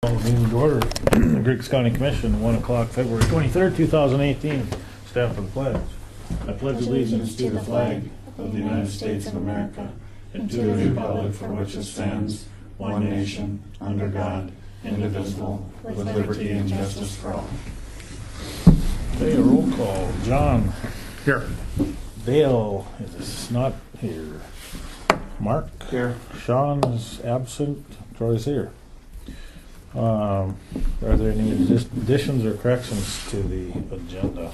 Meeting to order, Griggs County Commission, 1 o'clock, February 23rd, 2018. Staff for the pledge. I pledge allegiance to the flag of the United States of America and to the republic for which it stands, one nation, under God, indivisible, with liberty and justice for all. Okay, a roll call. John. Here. Dale is not here. Mark. Here. Sean is absent. Troy's here. Are there any additions or corrections to the agenda?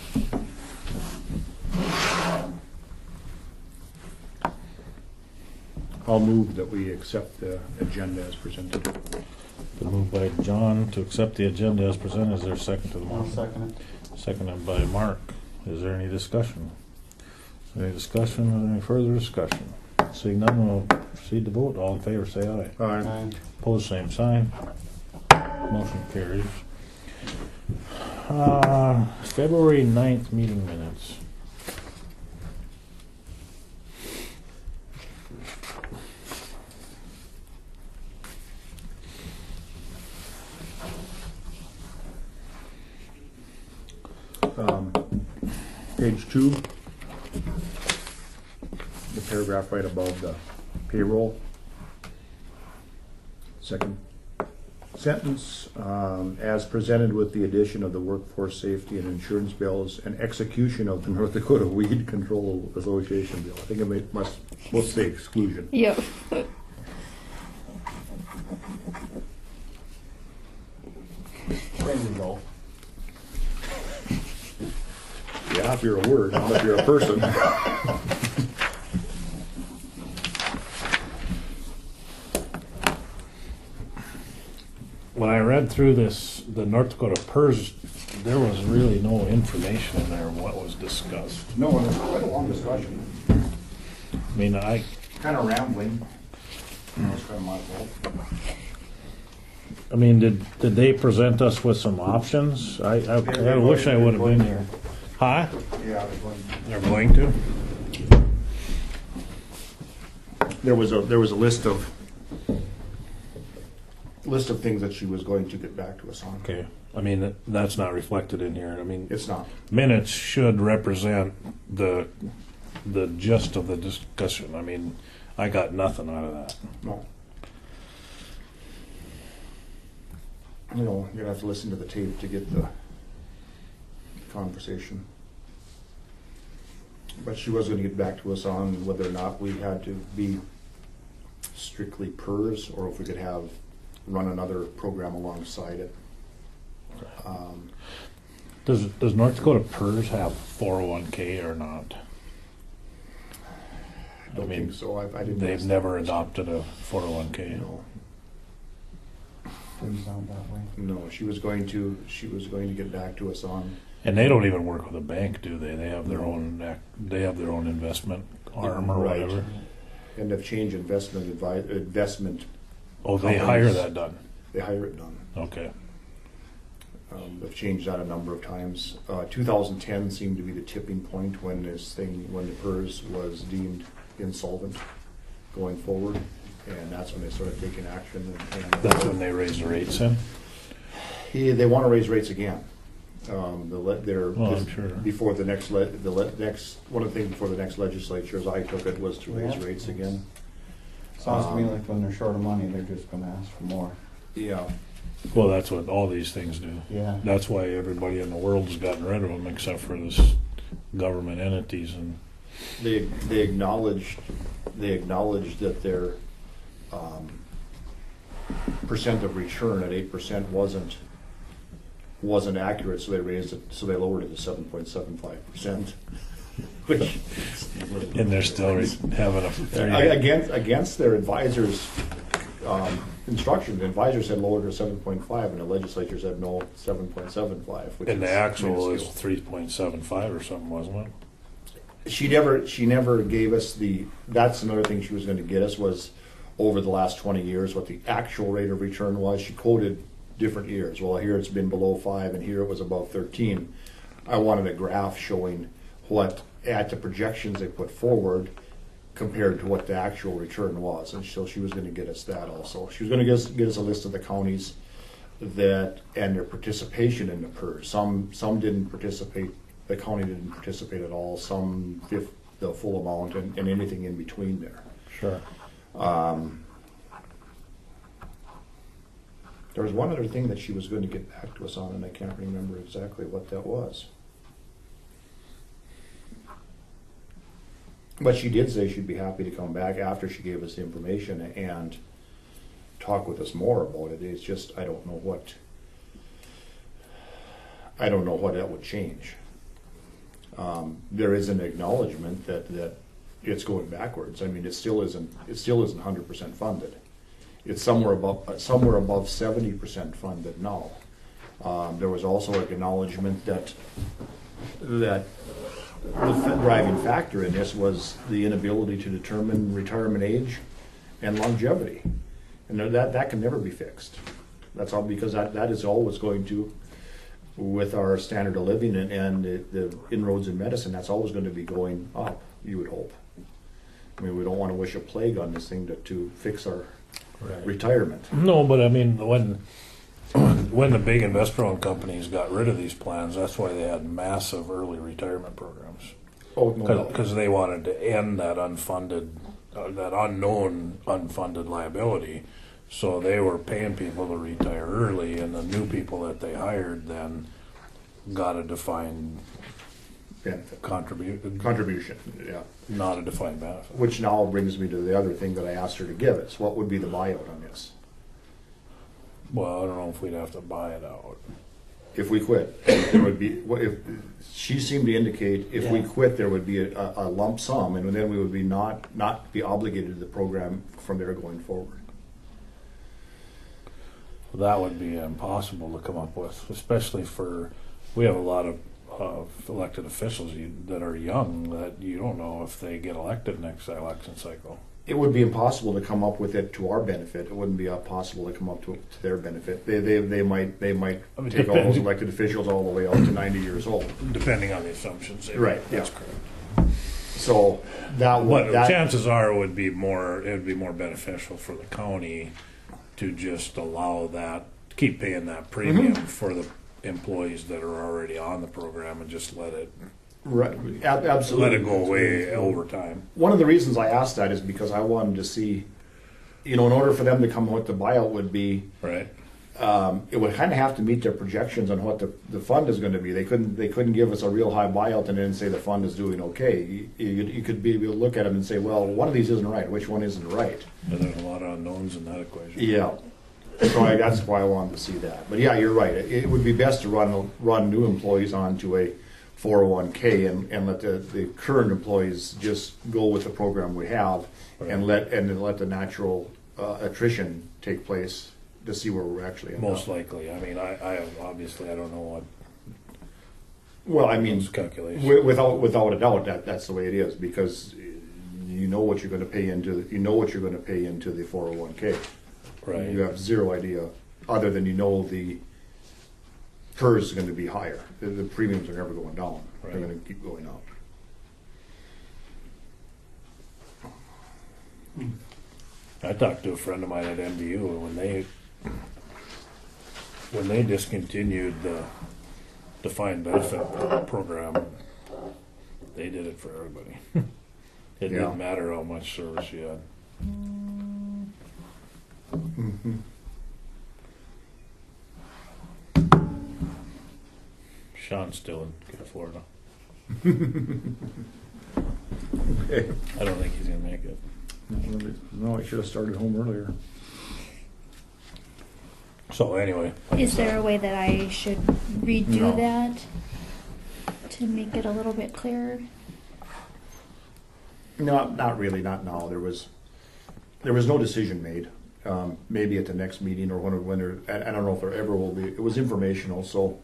I'll move that we accept the agenda as presented. Been moved by John to accept the agenda as presented. Is there a second to the motion? I'll second it. Seconded by Mark. Is there any discussion? Any discussion or any further discussion? Seeing none, we'll proceed to vote. All in favor, say aye. Aye. Opposed, same sign. Motion carries. February 9th meeting minutes. Page 2, the paragraph right above the payroll. Second sentence, as presented with the addition of the workforce safety and insurance bills and execution of the North Dakota Weed Control Association bill. I think it must say exclusion. Yep. There you go. Yeah, if you're a word, not if you're a person. When I read through this, the North Dakota PERS, there was really no information in there what was discussed. No, it was quite a long discussion. I mean, Kind of rambling. It's kind of my fault. I mean, did they present us with some options? I wish I would have been here. Huh? Yeah, They're going to? there was a list of things that she was going to get back to us on. Okay. I mean, that's not reflected in here. I mean, It's not. minutes should represent the gist of the discussion. I mean, I got nothing out of that. No. You know, you're gonna have to listen to the tape to get the conversation. But she was gonna get back to us on whether or not we had to be strictly PERS or if we could run another program alongside it. Does North Dakota PERS have 401k or not? I don't think so. I didn't. They've ask never that. adopted a 401k. No. Didn't sound that way. No, she was going to get back to us on. And they don't even work with a bank, do they? They have their own. They have their own investment arm or Right. whatever. And they've changed investment. Oh, they companies. hire that done. They hire it done. Okay. They've changed that a number of times. 2010 seemed to be the tipping point when the PERS was deemed insolvent going forward, and that's when they started taking action. And That's when they raise the rates in. they want to raise rates again. I'm sure. Before the next one of the things before the next legislature, as I took it, was to raise Yeah. rates again. Sounds to me like when they're short of money, they're just gonna ask for more. Yeah. Well, that's what all these things do. Yeah. That's why everybody in the world's gotten rid of them, except for this government entities. And They acknowledged that their percent of return at 8% wasn't accurate, so they raised it. So they lowered it to 7.75%. Which and they're still having a against their advisors' instructions. The advisors had lowered it to 7.5, and the legislature said no, 7.75. and the actual is 3.75 or something, wasn't it? She never gave us the. That's another thing she was going to get us was over the last 20 years what the actual rate of return was. She quoted different years. Well, here it's been below 5, and here it was above 13. I wanted a graph showing what at the projections they put forward compared to what the actual return was, and so she was going to get us that also. She was going to get us a list of the counties that, and their participation in the PERS. Some didn't participate, the county didn't participate at all, some the full amount, and anything in between there. Sure. There was one other thing that she was going to get back to us on, and I can't remember exactly what that was. But she did say she'd be happy to come back after she gave us the information and talk with us more about it. It's just, I don't know what that would change. There is an acknowledgement that it's going backwards. I mean, it still isn't 100% funded. It's somewhere above 70% funded now. There was also an acknowledgement that the driving factor in this was the inability to determine retirement age and longevity, and that can never be fixed. That's all, because that is always going to, with our standard of living and the inroads in medicine, that's always going to be going up, you would hope. I mean, we don't want to wish a plague on this thing to fix our retirement. No, but I mean, when the big investor-owned companies got rid of these plans, that's why they had massive early retirement programs. Oh, no doubt. Because they wanted to end that unfunded, that unknown unfunded liability. So they were paying people to retire early, and the new people that they hired then got a defined benefit. Contribution, yeah. not a defined benefit. Which now brings me to the other thing that I asked her to give us. What would be the buyout on this? Well, I don't know if we'd have to buy it out. If we quit, there would be. If she seemed to indicate, if we quit, there would be a lump sum, and then we would be not be obligated to the program from there going forward. That would be impossible to come up with, especially we have a lot of elected officials that are young that you don't know if they get elected next election cycle. It would be impossible to come up with it to our benefit. It wouldn't be possible to come up to their benefit. They might take all those elected officials all the way up to 90 years old, depending on the assumptions. Right. That's yeah. correct. So chances are it would be more beneficial for the county to just allow that, keep paying that premium for the employees that are already on the program, and just let it absolutely let it go away over time. One of the reasons I asked that is because I wanted to see, in order for them to come what the buyout would be, right. It would kind of have to meet their projections on what the fund is going to be. They couldn't give us a real high buyout and then say the fund is doing okay. You could be able to look at them and say, well, one of these isn't right. Which one isn't right? But there's a lot of unknowns in that equation. Yeah. So that's why I wanted to see that. But yeah, you're right. It would be best to run new employees onto a 401k and let the current employees just go with the program we have, right. and let the natural attrition take place to see where we're actually most likely. I mean, I obviously I don't know what. Well, I mean, calculations. Without a doubt, that's the way it is, because you know what you're going to pay into the 401k. Right. You have zero idea, other than the PERS is going to be higher. The premiums are never going down. Right. They're going to keep going up. I talked to a friend of mine at MBU, and when they discontinued the defined benefit program, they did it for everybody. It didn't matter how much service you had. Mm-hmm. Sean's still in Florida. Okay. I don't think he's gonna make it. No, I should have started home earlier. So anyway, Is there a way that I should redo No. that to make it a little bit clearer? No, not really. Not now. There was no decision made. Maybe at the next meeting or when I don't know if there ever will be. It was informational, so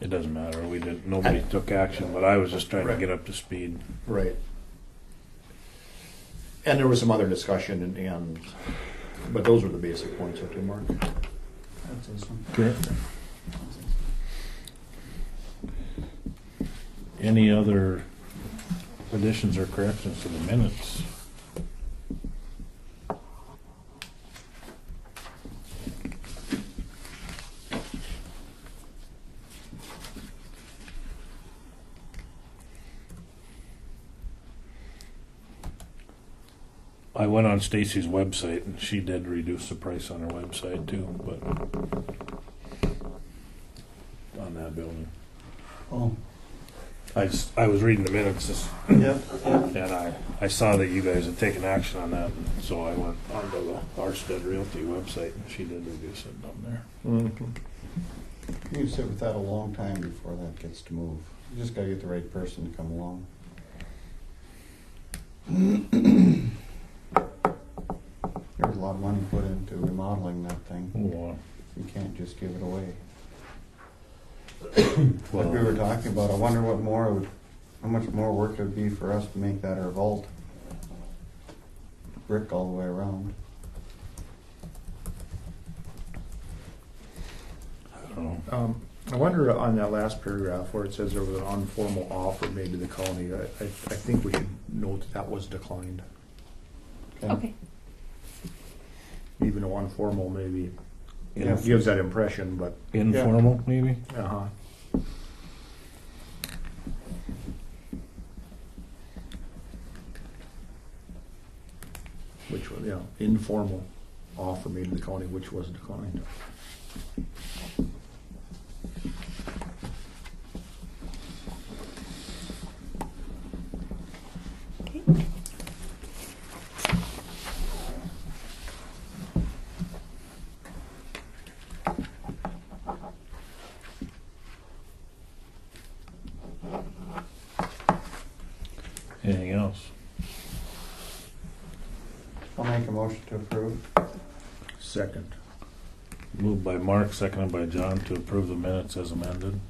it doesn't matter. Nobody took action, but I was just trying to get up to speed. right. And there was some other discussion, but those were the basic points. Okay, Mark. That's this one. Okay. Any other additions or corrections to the minutes? I went on Stacy's website and she did reduce the price on her website too, but on that building. Oh, I was reading the minutes this, yep, and I saw that you guys had taken action on that, and so I went onto the Arstead Realty website and she did reduce it down there. Mm-hmm. You can sit with that a long time before that gets to move. You just gotta get the right person to come along. There's a lot of money put into remodeling that thing. Well, You can't just give it away. well, Like we were talking about, I wonder how much more work it would be for us to make that our vault. Brick all the way around. I don't know. I wonder on that last paragraph where it says there was an informal offer made to the county, I think we should note that that was declined. Okay. Even though informal maybe Yeah. gives that impression, but, Informal, maybe? uh-huh. Which was, yeah, informal offer made to the county, which was declined. Okay. Anything else? I'll make a motion to approve. Second. Moved by Mark, seconded by John to approve the minutes as amended.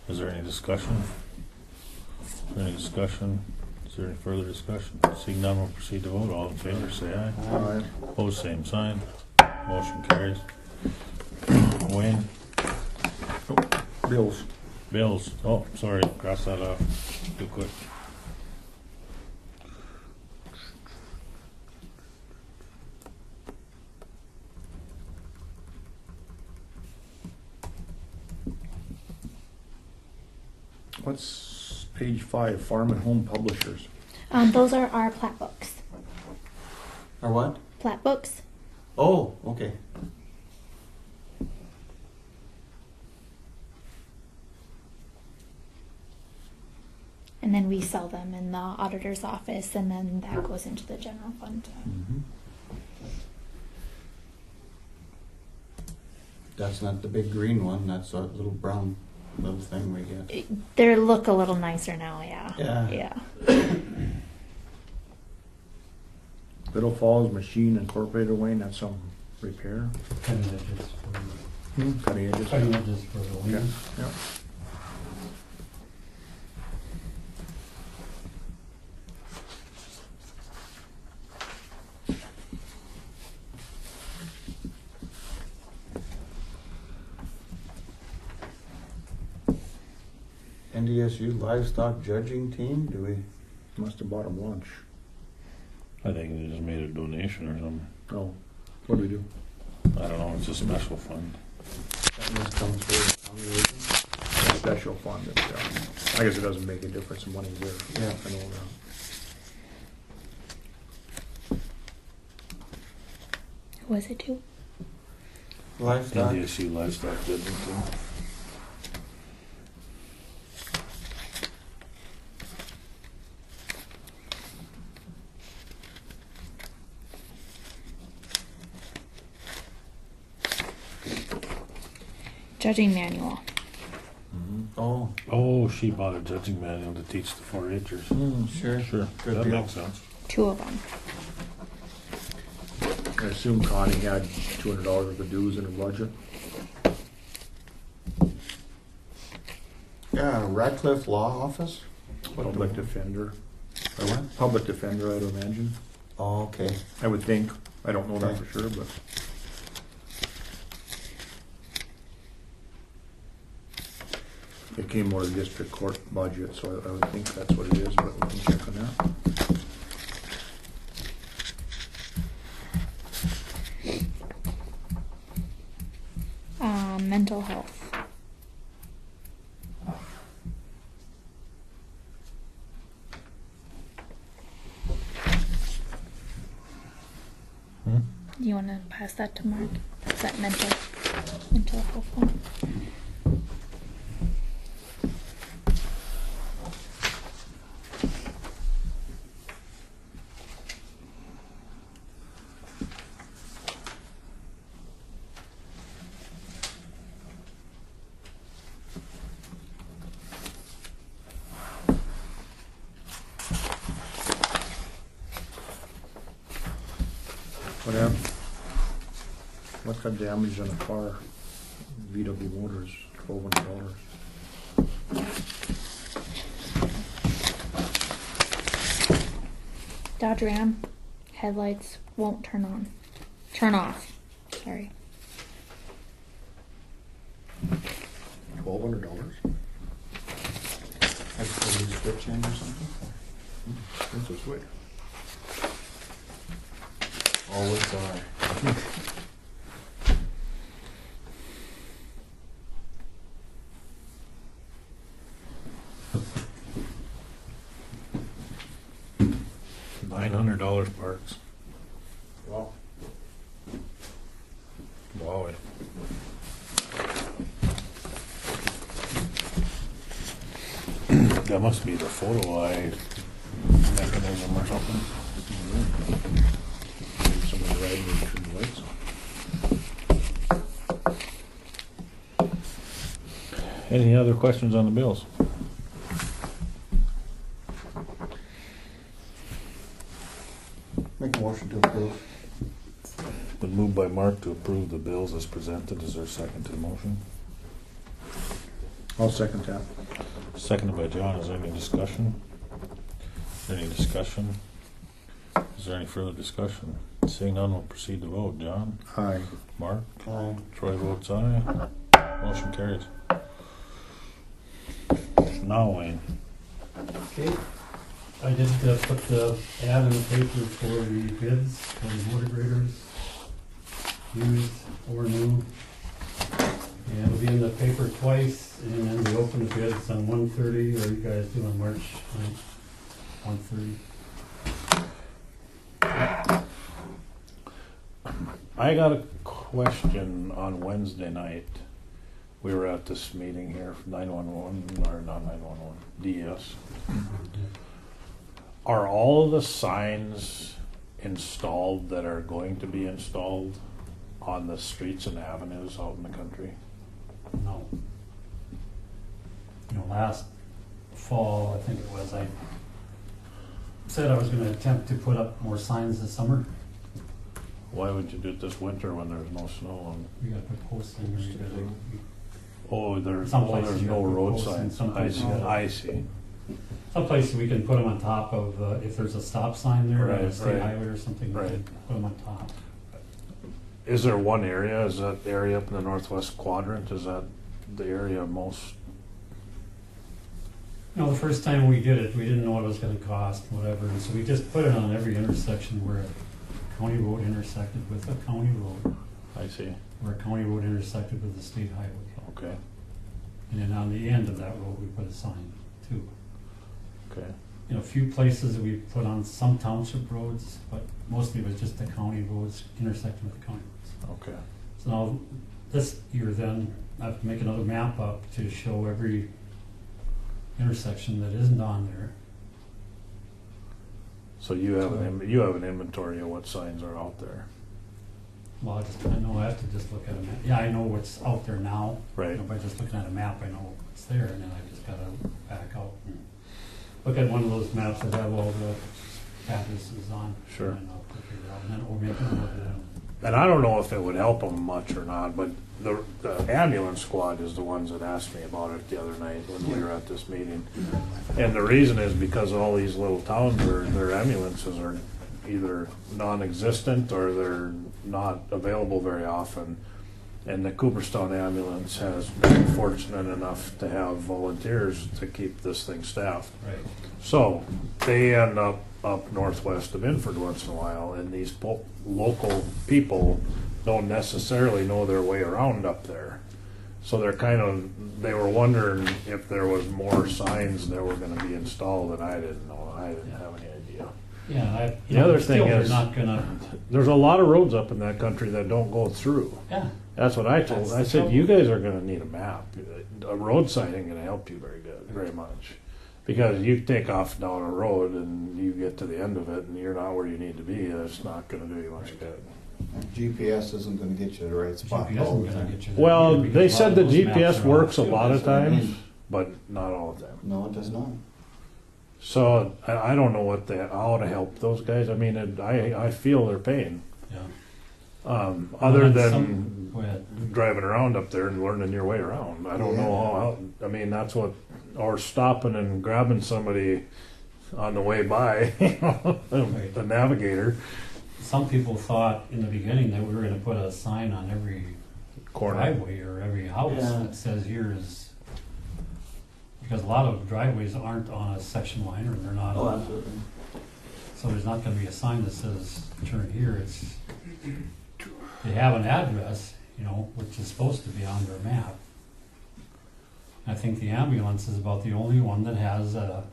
Is there any discussion? Any discussion? Is there any further discussion? Seeing none, we'll proceed to vote. All in favor, say aye. Aye. Opposed, same sign. Motion carries. Wayne? Bills. Bills. Oh, sorry, cross that off. Too quick. What's page 5, Farm and Home Publishers? Those are our plat books. Or what? Plat books. Oh, okay. And then we sell them in the auditor's office, and then that goes into the general fund. That's not the big green one, that's a little brown little thing we get. They look a little nicer now, yeah. Yeah. Yeah. Little Falls Machine Incorporated, Wayne, that's some repair. Cutting edges for, Cutting edges. cutting edges for the Yeah, wings. yeah. NDSU livestock judging team, do we? Must have bought them lunch. I think they just made a donation or something. Oh, what do we do? I don't know, it's a special fund. That must come through county agent? Special fund. I guess it doesn't make a difference, the money's there. Yeah. I know that. Who was it to? Livestock, NDSU livestock judging team. Judging manual. oh, Oh, she bought a judging manual to teach the 4-H'ers. sure. Sure, Good that deal. makes sense. 2 of them. I assume Connie had $200 worth of dues in her budget. Yeah, Radcliffe Law Office? Public defender. Or what? Public defender, I'd imagine. Oh, okay. I would think. I don't know that Okay. for sure, but. It came more of the district court budget, so I would think that's what it is, but we can check on that. Mental health. want to pass that to Mark? Is that mental health one? What got damaged on a car? VW Motors, $1,200. Dodge Ram headlights won't turn off. Sorry. $1,200. That's for a switch change or something? That's a switch. Always are. $900 parts. Wow. Wow. That must be the photo eye mechanism or something. Maybe somebody riding and turn the lights on. Any other questions on the bills? Make a motion to approve. Been moved by Mark to approve the bills as presented. Is there a second to the motion? I'll second that. Seconded by John. Is there any discussion? Any discussion? Is there any further discussion? Seeing none, we'll proceed to vote. John? Aye. Mark? Aye. Troy votes aye. Motion carries. Now, Wayne. Okay. I did put the ad in the paper for the bids for the motor graders, used or new. And it'll be in the paper twice, and then we open the bids on 1/30, or you guys do on March 9th, 1/30. I got a question on Wednesday night. We were at this meeting here, 911, or not 911, DS. Are all of the signs installed that are going to be installed on the streets and avenues out in the country? No. Last fall, I think it was, I said I was gonna attempt to put up more signs this summer. Why would you do it this winter when there's no snow? We gotta put posts in there, you gotta, Some places there's you no gotta put road posts in, signs, some I places see, you gotta- I see. some places we can put them on top of, if there's a stop sign there, on a Right, state right. highway or something, we Right. can put them on top. Is there one area, is that the area up in the northwest quadrant, is that the area most, The first time we did it, we didn't know what it was gonna cost, whatever, and so we just put it on every intersection where a county road intersected with a county road, I see, where a county road intersected with a state highway. okay, And then on the end of that road, we put a sign too. okay. A few places we put on some township roads, but mostly it was just the county roads intersecting with the county roads. Okay. So now, this year then, I have to make another map up to show every intersection that isn't on there. So you have you have an inventory of what signs are out there, Well, I know I have to just look at a map. Yeah, I know what's out there now. right? By just looking at a map, I know what's there, and then I just gotta back out and look at one of those maps that have all the addresses on. Sure. And I'll figure it out, and then we'll make it work. And I don't know if it would help them much or not, but the ambulance squad is the ones that asked me about it the other night when we were at this meeting. And the reason is because all these little towns, their ambulances are either non-existent or they're not available very often. And the Cooperstown ambulance has been fortunate enough to have volunteers to keep this thing staffed. Right. So they end up northwest of Inford once in a while, and these local people don't necessarily know their way around up there. So they were wondering if there was more signs that were going to be installed, and I didn't know. I didn't have any idea. Yeah, The other thing still, they're is- not gonna, There's a lot of roads up in that country that don't go through. yeah. That's what I told. That's I the said, trouble. you guys are gonna need a map. A road sign ain't gonna help you very much. Because you take off down a road and you get to the end of it and you're not where you need to be, that's not gonna do you much good. GPS isn't gonna get you to the right spot. GPS all the isn't gonna time. get you there Well, either, because they a lot said of the those maps GPS are works a off. lot of That's what I times, mean. but not all the time. No, it does not. So I don't know how to help those guys. I mean, I feel their pain. Yeah. Other And than go ahead. driving around up there and learning your way around. I don't know how, I mean, that's what, or stopping and grabbing somebody on the way by, you know, Right. the navigator Some people thought in the beginning that we were gonna put a sign on every corner. driveway or every house Yeah. that says here is, because a lot of driveways aren't on a section line or they're not Oh, on, absolutely. so there's not gonna be a sign that says turn here. It's, they have an address, you know, which is supposed to be on their map. I think the ambulance is about the only one that has a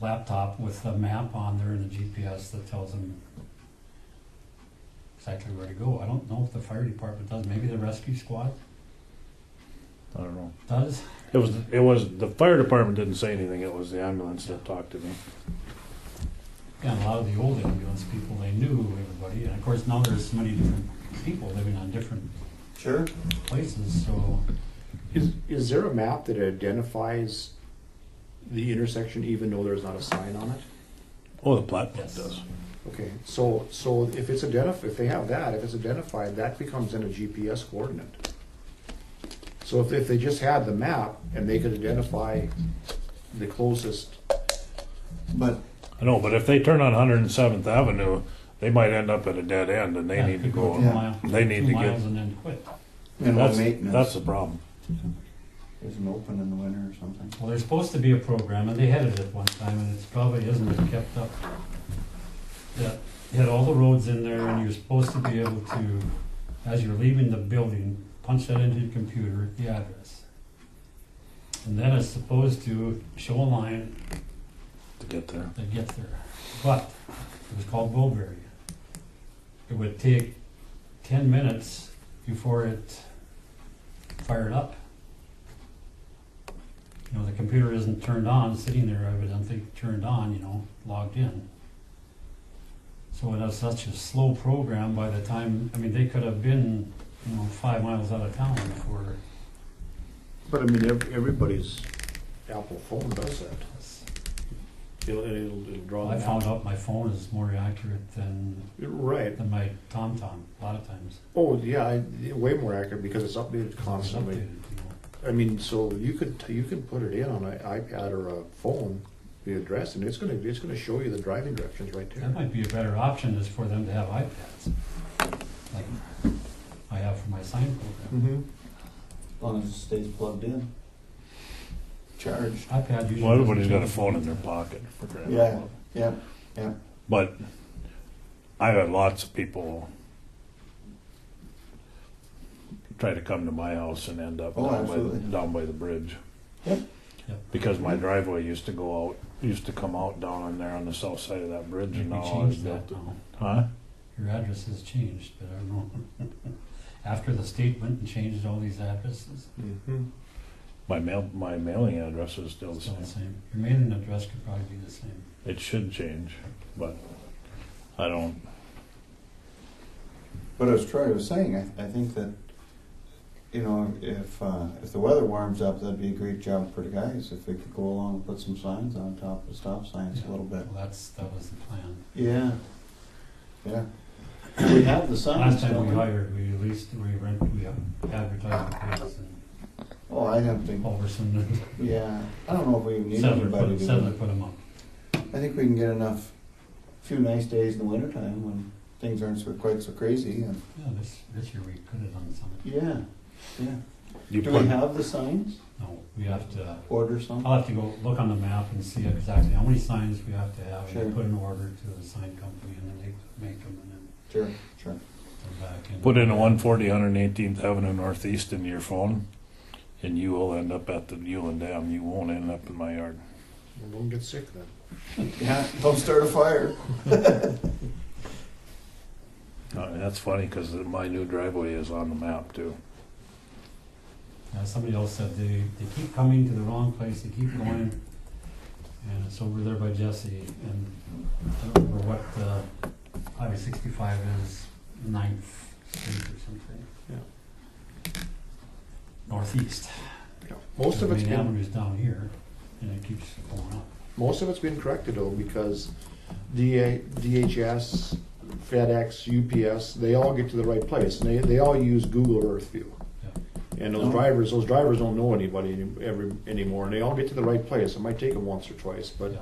laptop with a map on there and a GPS that tells them exactly where to go. I don't know if the fire department does, maybe the rescue squad I don't know. does. It was, the fire department didn't say anything. It was the ambulance that talked to me. Yeah, and a lot of the old ambulance people, they knew everybody, and of course now there's so many different people living on different Sure. places, so. Is there a map that identifies the intersection even though there's not a sign on it? Oh, the plat Yes. does. Okay, so if it's if they have that, if it's identified, that becomes in a GPS coordinate. So if they just had the map and they could identify the closest, But I know, but if they turn on 107th Avenue, they might end up at a dead end and they Yeah, need to could go. two Yeah. mile- They need 2 to miles get, and then quit. and low that's maintenance. the problem. Isn't open in the winter or something. Well, there's supposed to be a program, and they had it at one time, and it's probably isn't as kept up. Yeah, you had all the roads in there, and you're supposed to be able to, as you're leaving the building, punch that into your computer, the address. And then it's supposed to show a line To get there. that gets there. But it was called Bullberry. It would take 10 minutes before it fired up. You know, the computer isn't turned on, sitting there evidently turned on, you know, logged in. So it was such a slow program by the time, I mean, they could have been, you know, 5 miles out of town before. but I mean, everybody's Apple phone does that. It'll draw. I the found map. out my phone is more accurate than Right. my TomTom, a lot of times. Oh, yeah, way more accurate because it's updated It's constantly. updated, you know. I mean, so you can put it in on an iPad or a phone, the address, and it's gonna show you the driving directions right That there. might be a better option is for them to have iPads, like I have for my sign program. As long as it stays plugged in. Charged. iPad usually. Well, everybody's doesn't got a change phone in much. their pocket. For crying out Yeah, loud. yeah, yeah. But I've had lots of people try to come to my house and end up Oh, absolutely. down by the bridge. Yep. Yep. Because my driveway used to come out down on there on the south side of that bridge, and We now it's changed built. that now. Huh? Your address has changed, but I don't know. After the state went and changed all these addresses, My mailing address is still the it's still the same. same. Your mailing address could probably be the same. It should change, but I don't. But as Troy was saying, I think that, you know, if the weather warms up, that'd be a great job for the guys, if they could go along and put some signs on top of stop signs a little bit. Well, that was the plan. Yeah, yeah. We have the signs. Last time don't we hired, we advertised the place and Oh, I don't think, Culverson and yeah, I don't know if we need Settler anybody to do Settler it. put them up. I think we can get enough, few nice days in the wintertime when things aren't quite so crazy, and, Yeah, this year we could have done some. yeah, yeah. You Do put, we have the signs? No, we have to, Order some? I'll have to go look on the map and see exactly how many signs we have to have. Sure. And put an order to the sign company and then they make them and then Sure, sure. they're back in. put in a 140 118th Avenue Northeast into your phone, and you will end up at the Uland Dam. You won't end up in my yard. Well, don't get sick then. Yeah, don't start a fire. That's funny, because my new driveway is on the map too. Somebody else said they keep coming to the wrong place, they keep going, and it's over there by Jesse, and I don't remember what Highway 65 is, 9th Street or something. Yeah. Northeast. Most of The it's main been, avenue's down here, and it keeps going up. most of it's been corrected though, because DHS, FedEx, UPS, they all get to the right place, and they all use Google Earth View. Yeah. And those drivers don't know anybody anymore, and they all get to the right place. It might take them once or twice, but, Yeah.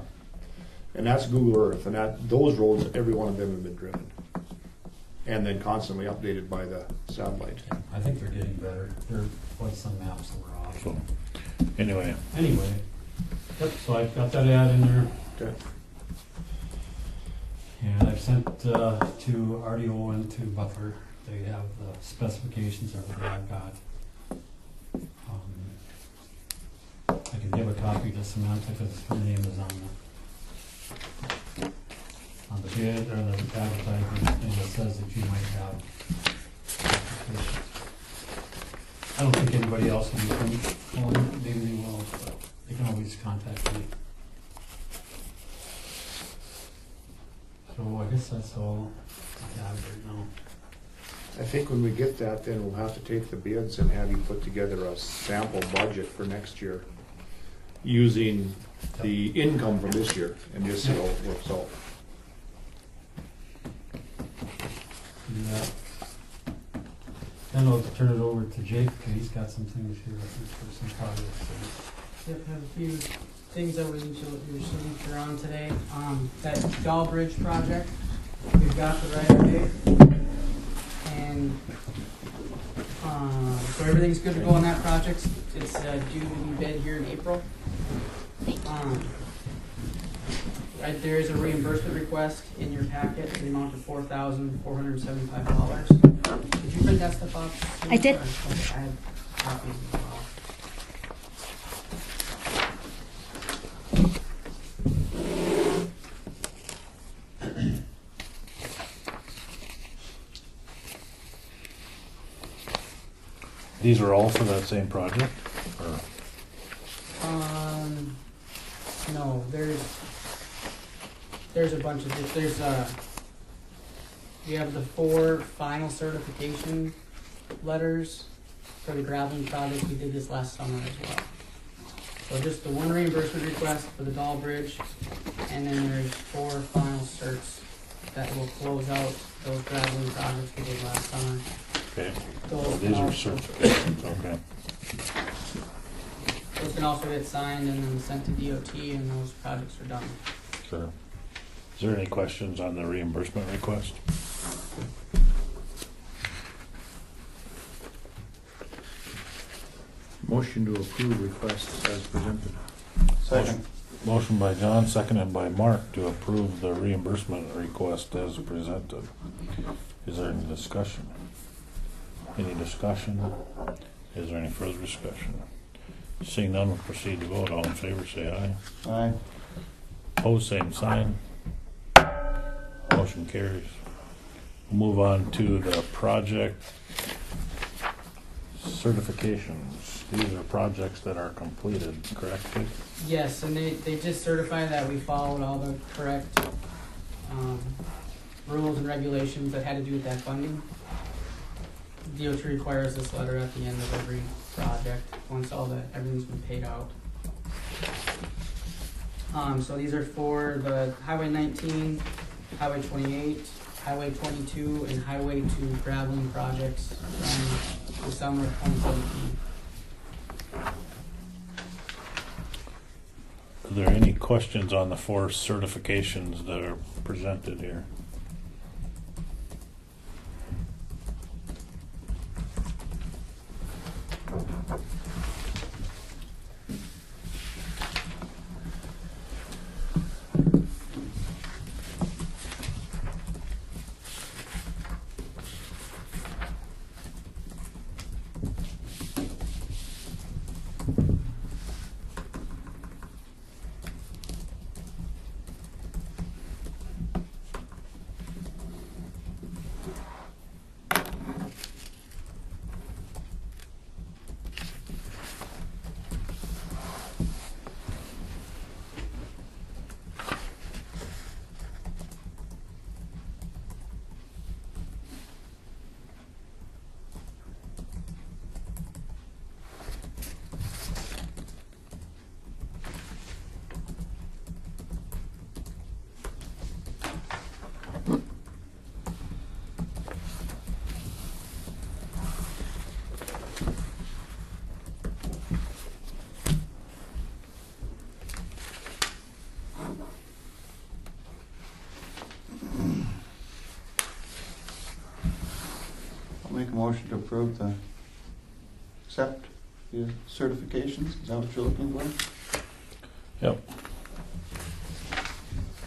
and that's Google Earth, and those roads, every one of them have been driven. And then constantly updated by the satellite. I think they're getting better. There was some maps that were off. So, anyway, Anyway, yep, so I've got that ad in there, Okay. and I've sent to RDO and to Butler. They have the specifications of what I've got. I can give a copy to Samantha because her name is on the bid or the advertisement, and it says that you might have applications. I don't think anybody else will be calling, maybe they will, but they can always contact me. So I guess that's all I have right now. I think when we get that, then we'll have to take the bids and have you put together a sample budget for next year, using the income from this year, and just see how it works out. Yeah. Then I'll turn it over to Jake, because he's got some things here for some projects. Yep, have a few things that we need your signature on today. That Dahl Bridge project, we've got the right of way. And, so everything's good to go on that project. It's, due to be bid here in April. There is a reimbursement request in your packet, in the amount of $4,475. Did you print that stuff off? I did. Okay, I have copies as well. these are all for that same project? Or, No, there's a bunch of we have the 4 final certification letters for the graveling project. We did this last summer as well. So just the 1 reimbursement request for the Dahl Bridge, and then there's 4 final certs that will close out those graveling projects we did last summer. okay, Those these can are also- certifications, okay. Those can also get signed and then sent to DOT, and those projects are done. Sure. Is there any questions on the reimbursement request? Motion to approve requests as presented. Second. Motion by John, seconded by Mark to approve the reimbursement request as presented. Is there any discussion? Any discussion? Is there any further discussion? Seeing none, we'll proceed to vote. All in favor, say aye. Aye. Opposed, same sign. Motion carries. We'll move on to the project certifications. These are projects that are completed, correct? Kate? Yes, and they just certify that we followed all the correct rules and regulations that had to do with that funding. DOT requires this letter at the end of every project, once everything's been paid out. So these are for the Highway 19, Highway 28, Highway 22, and Highway 2 graveling projects from the summer of 2017. Are there any questions on the 4 certifications that are presented here? motion to approve accept the certifications? Is that what you're looking for? Yep.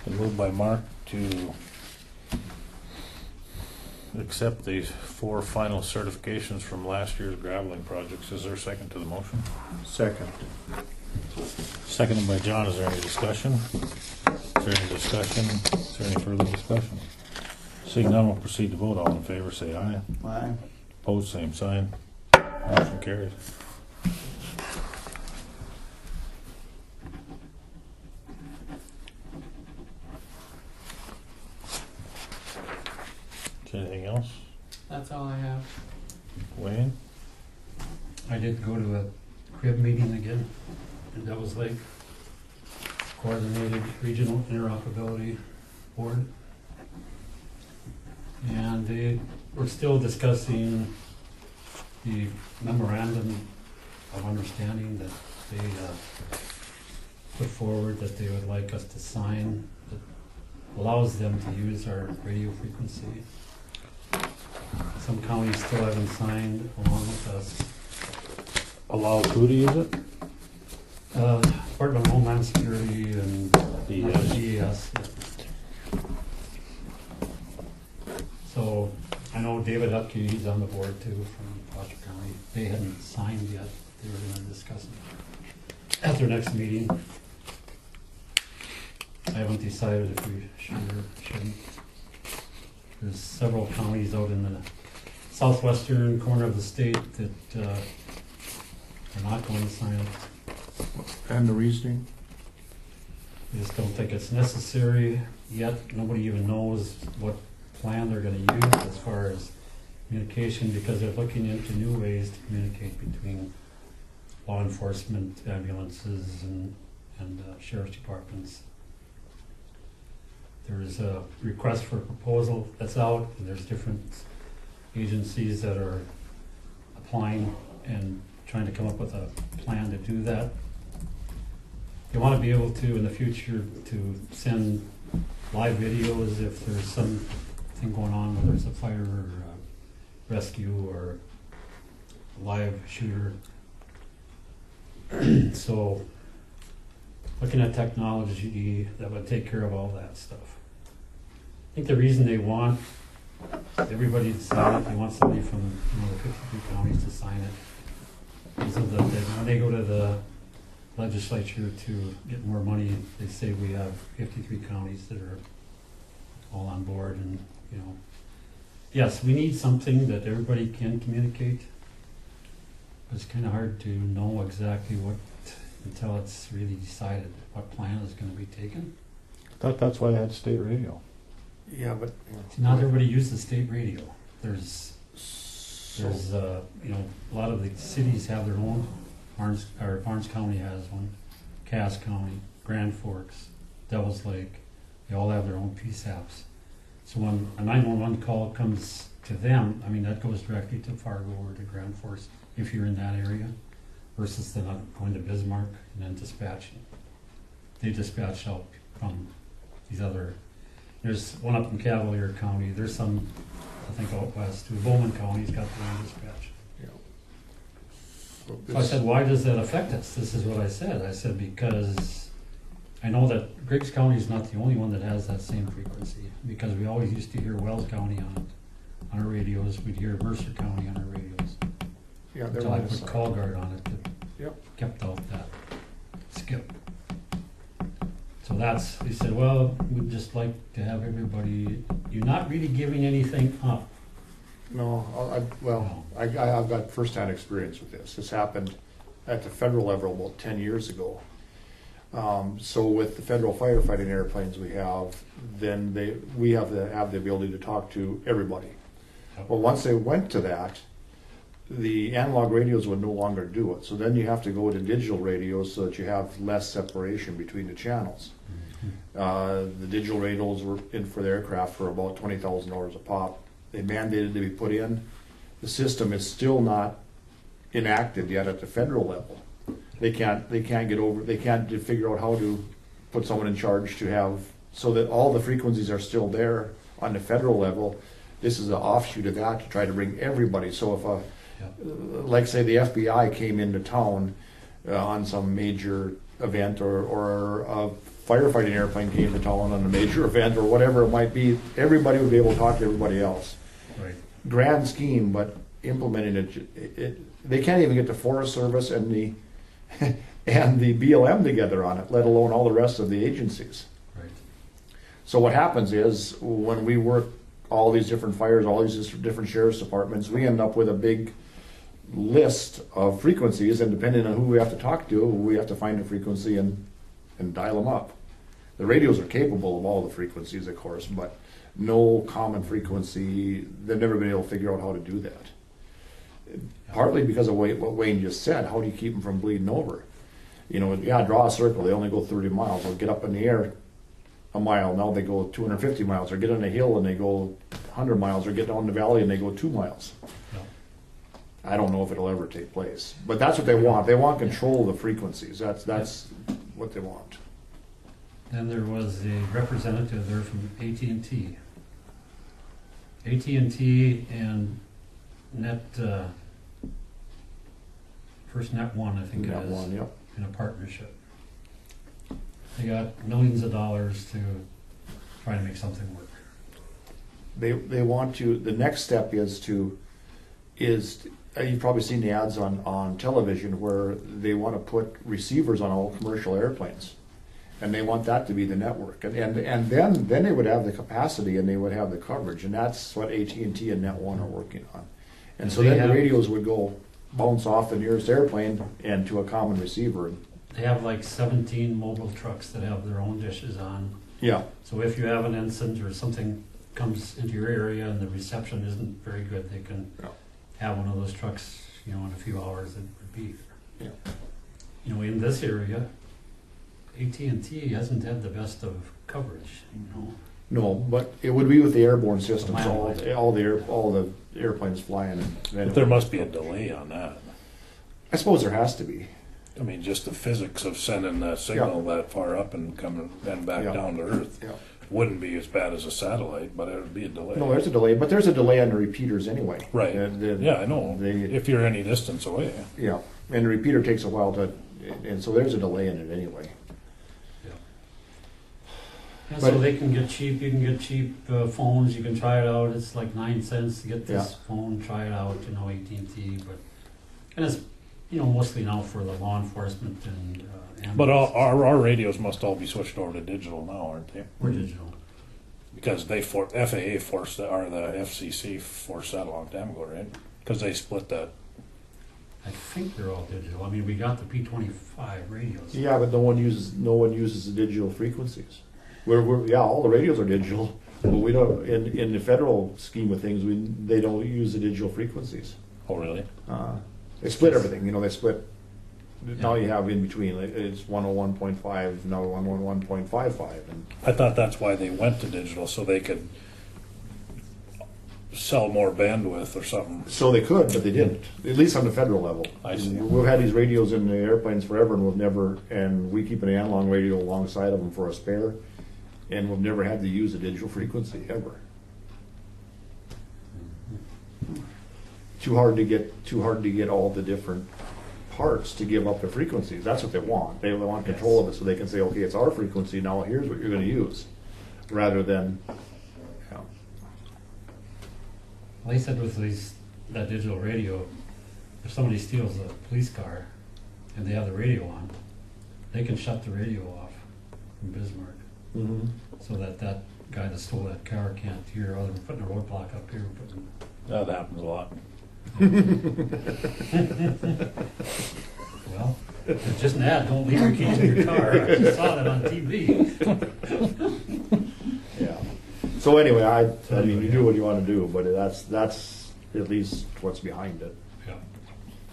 Been moved by Mark to accept the 4 final certifications from last year's graveling projects. Is there a second to the motion? Second. Seconded by John. Is there any discussion? Is there any discussion? Is there any further discussion? Seeing none, we'll proceed to vote. All in favor, say aye. Aye. Opposed, same sign. Motion carries. Anything else? That's all I have. Wayne? I did go to a crib meeting again, and that was like Coordinated Regional Interoperability Board. And they were still discussing the memorandum of understanding that they put forward that they would like us to sign that allows them to use our radio frequency. Some counties still haven't signed along with us. Allows who to use it? Department of Homeland Security and DES. So I know David Upke, he's on the board too from Foster County. They hadn't signed yet. They were going to discuss it at their next meeting. I haven't decided if we should or shouldn't. There's several counties out in the southwestern corner of the state that are not going to sign it. And the reasoning? They just don't think it's necessary yet. Nobody even knows what plan they're going to use as far as communication, because they're looking into new ways to communicate between law enforcement, ambulances, and sheriff's departments. There's a request for a proposal that's out, and there's different agencies that are applying and trying to come up with a plan to do that. You want to be able to, in the future, to send live videos if there's something going on, whether it's a fire or a rescue or a live shooter. So, looking at technology that would take care of all that stuff. I think the reason they want everybody to sign it, they want somebody from the 53 counties to sign it, is so that when they go to the legislature to get more money, they say we have 53 counties that are all on board, and yes, we need something that everybody can communicate. But it's kind of hard to know exactly what until it's really decided what plan is going to be taken. I thought that's why they had state radio. Yeah, but See, not everybody uses state radio. There's a lot of the cities have their own. Barnes County has one, Cass County, Grand Forks, Devil's Lake. They all have their own PSAPs. So when a 911 call comes to them, I mean, that goes directly to Fargo or to Grand Forks if you're in that area, versus them going to Bismarck and then dispatching. They dispatch out from these other. There's one up in Cavalier County. There's some, I think, out west too. Bowman County's got their own dispatch. So I said, why does that affect us? This is what I said. I said, because I know that Griggs County is not the only one that has that same frequency, because we always used to hear Wells County on our radios. We'd hear Mercer County on our radios. yeah, Until I put Call Guard on it that Yep. kept out that skip. So they said, well, we'd just like to have everybody, you're not really giving anything up. No, I've got first-hand experience with this. This happened at the federal level about 10 years ago. So with the federal firefighting airplanes we have, then we have the ability to talk to everybody. Well, once they went to that, the analog radios would no longer do it. So then you have to go to digital radios so that you have less separation between the channels. The digital radios were in for the aircraft for about $20,000 a pop. They mandated to be put in. The system is still not enacted yet at the federal level. They can't figure out how to put someone in charge to have so that all the frequencies are still there on the federal level. This is an offshoot of that to try to bring everybody. So if Yeah. like say the FBI came into town on some major event, or a firefighting airplane came to town on a major event, or whatever it might be, everybody would be able to talk to everybody else. Right. Grand scheme, but implementing it, they can't even get the Forest Service and the and the BLM together on it, let alone all the rest of the agencies. Right. So what happens is when we work all these different fires, all these different sheriff's departments, we end up with a big list of frequencies, and depending on who we have to talk to, we have to find a frequency and dial them up. The radios are capable of all the frequencies, of course, but no common frequency. They've never been able to figure out how to do that. Partly because of what Wayne just said. How do you keep them from bleeding over? You know, yeah, draw a circle. They only go 30 miles. They'll get up in the air a mile. Now they go 250 miles. Or get on a hill and they go 100 miles. Or get down the valley and they go 2 miles. No. I don't know if it'll ever take place. But that's what they want. They want control of the frequencies. That's what they want. Then there was a representative there from AT&T. AT&T and Net, First Net One, I think it That is, one, yep. in a partnership. They got millions of dollars to try to make something work. They want to. The next step is you've probably seen the ads on television where they want to put receivers on all commercial airplanes, and they want that to be the network, and then they would have the capacity and they would have the coverage, and that's what AT&T and Net One are working on. And so They then have- the radios would go bounce off the nearest airplane and to a common receiver. They have like 17 mobile trucks that have their own dishes on. Yeah, So if you have an incident or something comes into your area and the reception isn't very good, they can Yeah. have one of those trucks, you know, in a few hours it would be. Yeah. You know, in this area, AT&T hasn't had the best of coverage, you know. no, but it would be with the airborne systems. Mile All away. all the airplanes flying. But there must be a delay on that. I suppose there has to be. I mean, just the physics of sending that signal that far up and coming then back Yeah. down to Earth Yeah. wouldn't be as bad as a satellite, but it would be a delay. No, there's a delay, but there's a delay on the repeaters anyway. Right. Yeah, I know. They, If you're any distance away. yeah, and the repeater takes a while to, and so there's a delay in it anyway. And But- so they can get cheap, you can get cheap phones, you can try it out, it's like 9 cents to get this phone, try it out, you know, AT&T, but, and it's, you know, mostly now for the law enforcement and But ambulance. our radios must all be switched over to digital now, aren't they? We're digital. Because FAA forced that, or the FCC forced that a long time ago, right? Because they split that. I I think they're all digital. I mean, we got the P25 radios. Yeah, but no one uses the digital frequencies. We're all the radios are digital, but we don't. In the federal scheme of things, they don't use the digital frequencies. Oh, really? They split everything. You know, they split. Now Yeah. you have in between. It's 101.5, now 101.55, and I thought that's why they went to digital, so they could sell more bandwidth or something. so they could, but they didn't. At least on the federal level. I see. We've had these radios in the airplanes forever, and we keep an analog radio alongside of them for a spare, and we've never had to use a digital frequency ever. Too hard to get all the different parts to give up the frequencies. That's what they want. They want control of it so they can say, okay, it's our frequency, now here's what you're going to use, rather than, you know. Well, they said with that digital radio, if somebody steals a police car and they have the radio on, they can shut the radio off from Bismarck, so that guy that stole that car can't hear. Other than putting a roadblock up here, putting That happens a lot. well, it's just an ad. Don't leave your keys in your car. I just saw that on TV. Yeah. So anyway, I mean, you do what you want to do, but that's at least what's behind it. Yeah.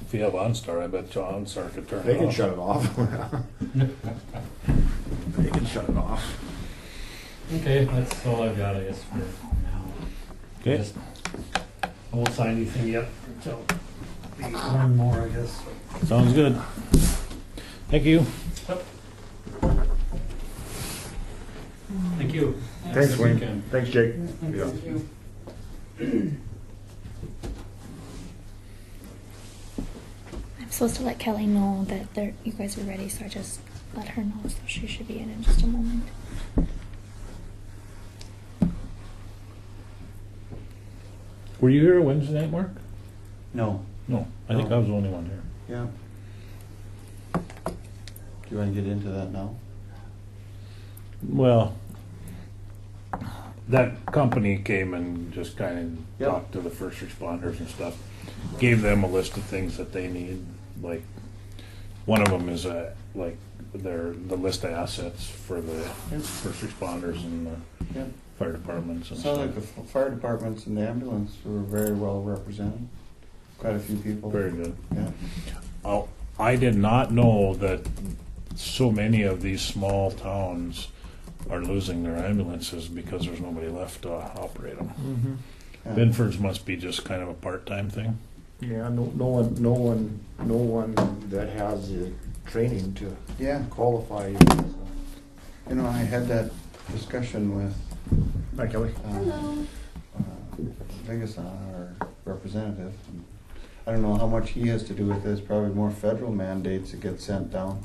If you have OnStar, I bet OnStar could turn They it can off. shut it off. They can shut it off. Okay, that's all I've got, I guess, for now. Okay. Just- I won't sign anything yet until we learn more, I guess. Sounds good. Thank you. Thank you. Thanks, Have a good Wayne. weekend. Thanks, Jake. Thank you. I'm supposed to let Kelly know that you guys were ready, so I just let her know, so she should be in just a moment. Were you here Wednesday night, Mark? No. No, I think I was the only one here. Yeah. Do you want to get into that now? Well, that company came and just kind of Yep. talked to the first responders and stuff. Gave them a list of things that they need. Like, one of them is the list of assets for the first responders and the Yep. fire departments and Sounds stuff. like the fire departments and the ambulance were very well represented. Quite a few people. Very good. Yeah. Oh, I did not know that so many of these small towns are losing their ambulances because there's nobody left to operate them. Yeah. Binford's must be just kind of a part-time thing. Yeah, no one that has the training to Yeah. qualify. You know, I had that discussion with Hi, Kelly. Vegas, our representative. And I don't know how much he has to do with this, probably more federal mandates that get sent down.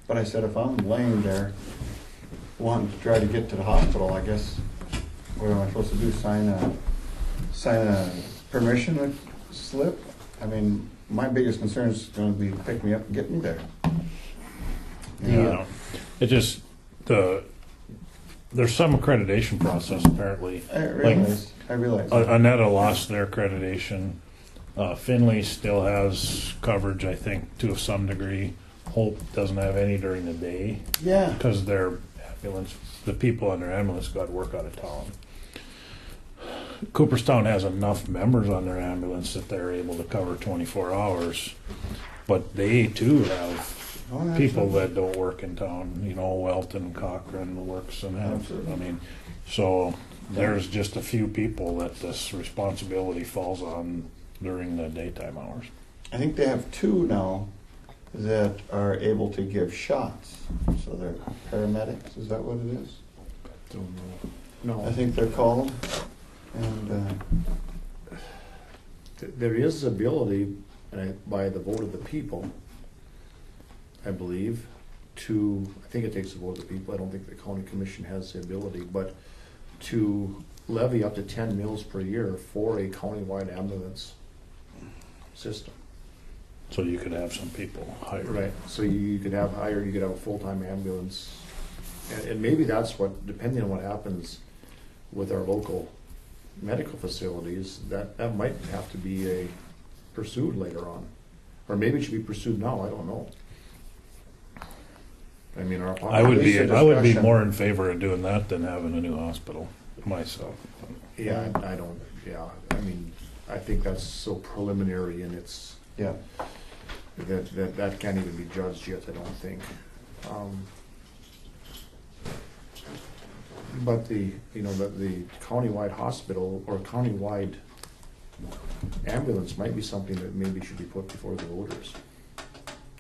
But I said, if I'm laying there wanting to try to get to the hospital, I guess, what am I supposed to do? Sign a permission slip? I mean, my biggest concern is going to be pick me up and get me there. Yeah. It just, there's some accreditation process apparently. I realize. Annetta lost their accreditation. Finley still has coverage, I think, to some degree. Hope doesn't have any during the day Yeah. because their ambulance, the people on their ambulance got to work out of town. Cooperstown has enough members on their ambulance that they're able to cover 24 hours, but they too have people that don't work in town. You know, Welton, Cochran works and Hanford. I mean, so there's just a few people that this responsibility falls on during the daytime hours. I think they have two now that are able to give shots. So they're paramedics, is that what it is? Don't know. I No, think they're called. And there is ability by the vote of the people, I believe, I think it takes the vote of the people. I don't think the county commission has the ability, but to levy up to 10 mills per year for a countywide ambulance system. So you could have some people hired. Right, so you could have a full-time ambulance. And maybe that's what, depending on what happens with our local medical facilities, that might have to be pursued later on. Or maybe it should be pursued now, I don't know. I mean, I would be discussion. more in favor of doing that than having a new hospital myself. Yeah, I mean, I think that's so preliminary and it's, yeah, that can't even be judged yet, I don't think. But the countywide hospital or countywide ambulance might be something that maybe should be put before the voters.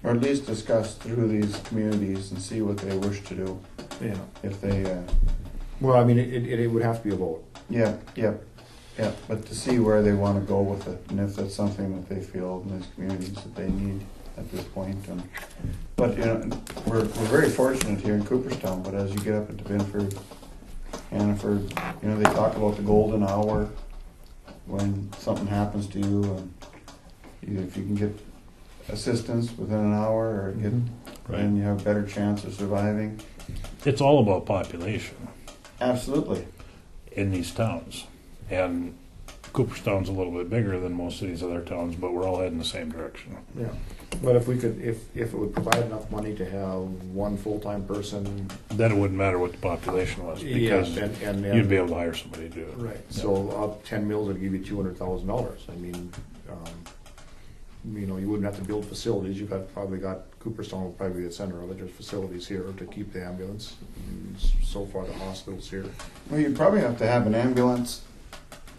or at least discuss through these communities and see what they wish to do. Yeah. If they, Well, I mean, it would have to be a vote. yeah, but to see where they want to go with it, and if that's something that they feel in these communities that they need at this point. But you know, we're very fortunate here in Cooperstown. But as you get up into Binford, Hannaford, you know, they talk about the golden hour when something happens to you, and if you can get assistance within an hour, or get, then you have a better chance of surviving. It's all about population Absolutely. in these towns. And Cooperstown's a little bit bigger than most of these other towns, but we're all heading the same direction. Yeah. But if it would provide enough money to have one full-time person. Then it wouldn't matter what the population was because and you'd be able to hire somebody to do it. Right, Yeah. so up 10 mills would give you $200,000. I mean, you know, you wouldn't have to build facilities. You've probably got Cooperstown will probably be the center of it. There's facilities here to keep the ambulance. And so far, the hospital's here. Well, you'd probably have to have an ambulance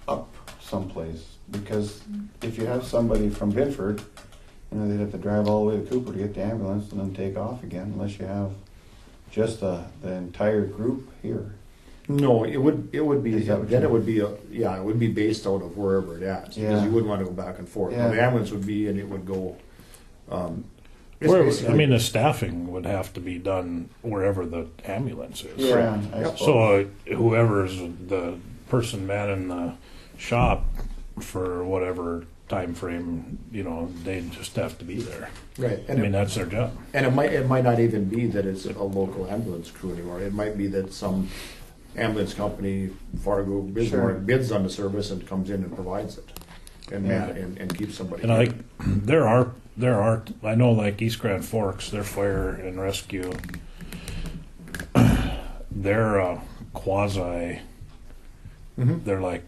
up someplace, because if you have somebody from Binford, you know, they'd have to drive all the way to Cooper to get the ambulance and then take off again, unless you have just the entire group here. No, it would be, Is that what then you- it would be, it would be based out of wherever it is, because Yeah. you wouldn't want to go back and forth. Yeah. The ambulance would be, and it would go, it's Where, I basically- mean, the staffing would have to be done wherever the ambulance is. Yeah, I Yep. suppose. So whoever's the person manning the shop for whatever time frame, they just have to be there. Right, I and mean, that's their job. it might not even be that it's a local ambulance crew anymore. It might be that some ambulance company, Fargo, Bismarck, Sure. bids on the service and comes in and provides it, and Yeah. and keeps somebody. And I think there are, I know like East Grand Forks, their fire and rescue, they're quasi, Mhm. they're like,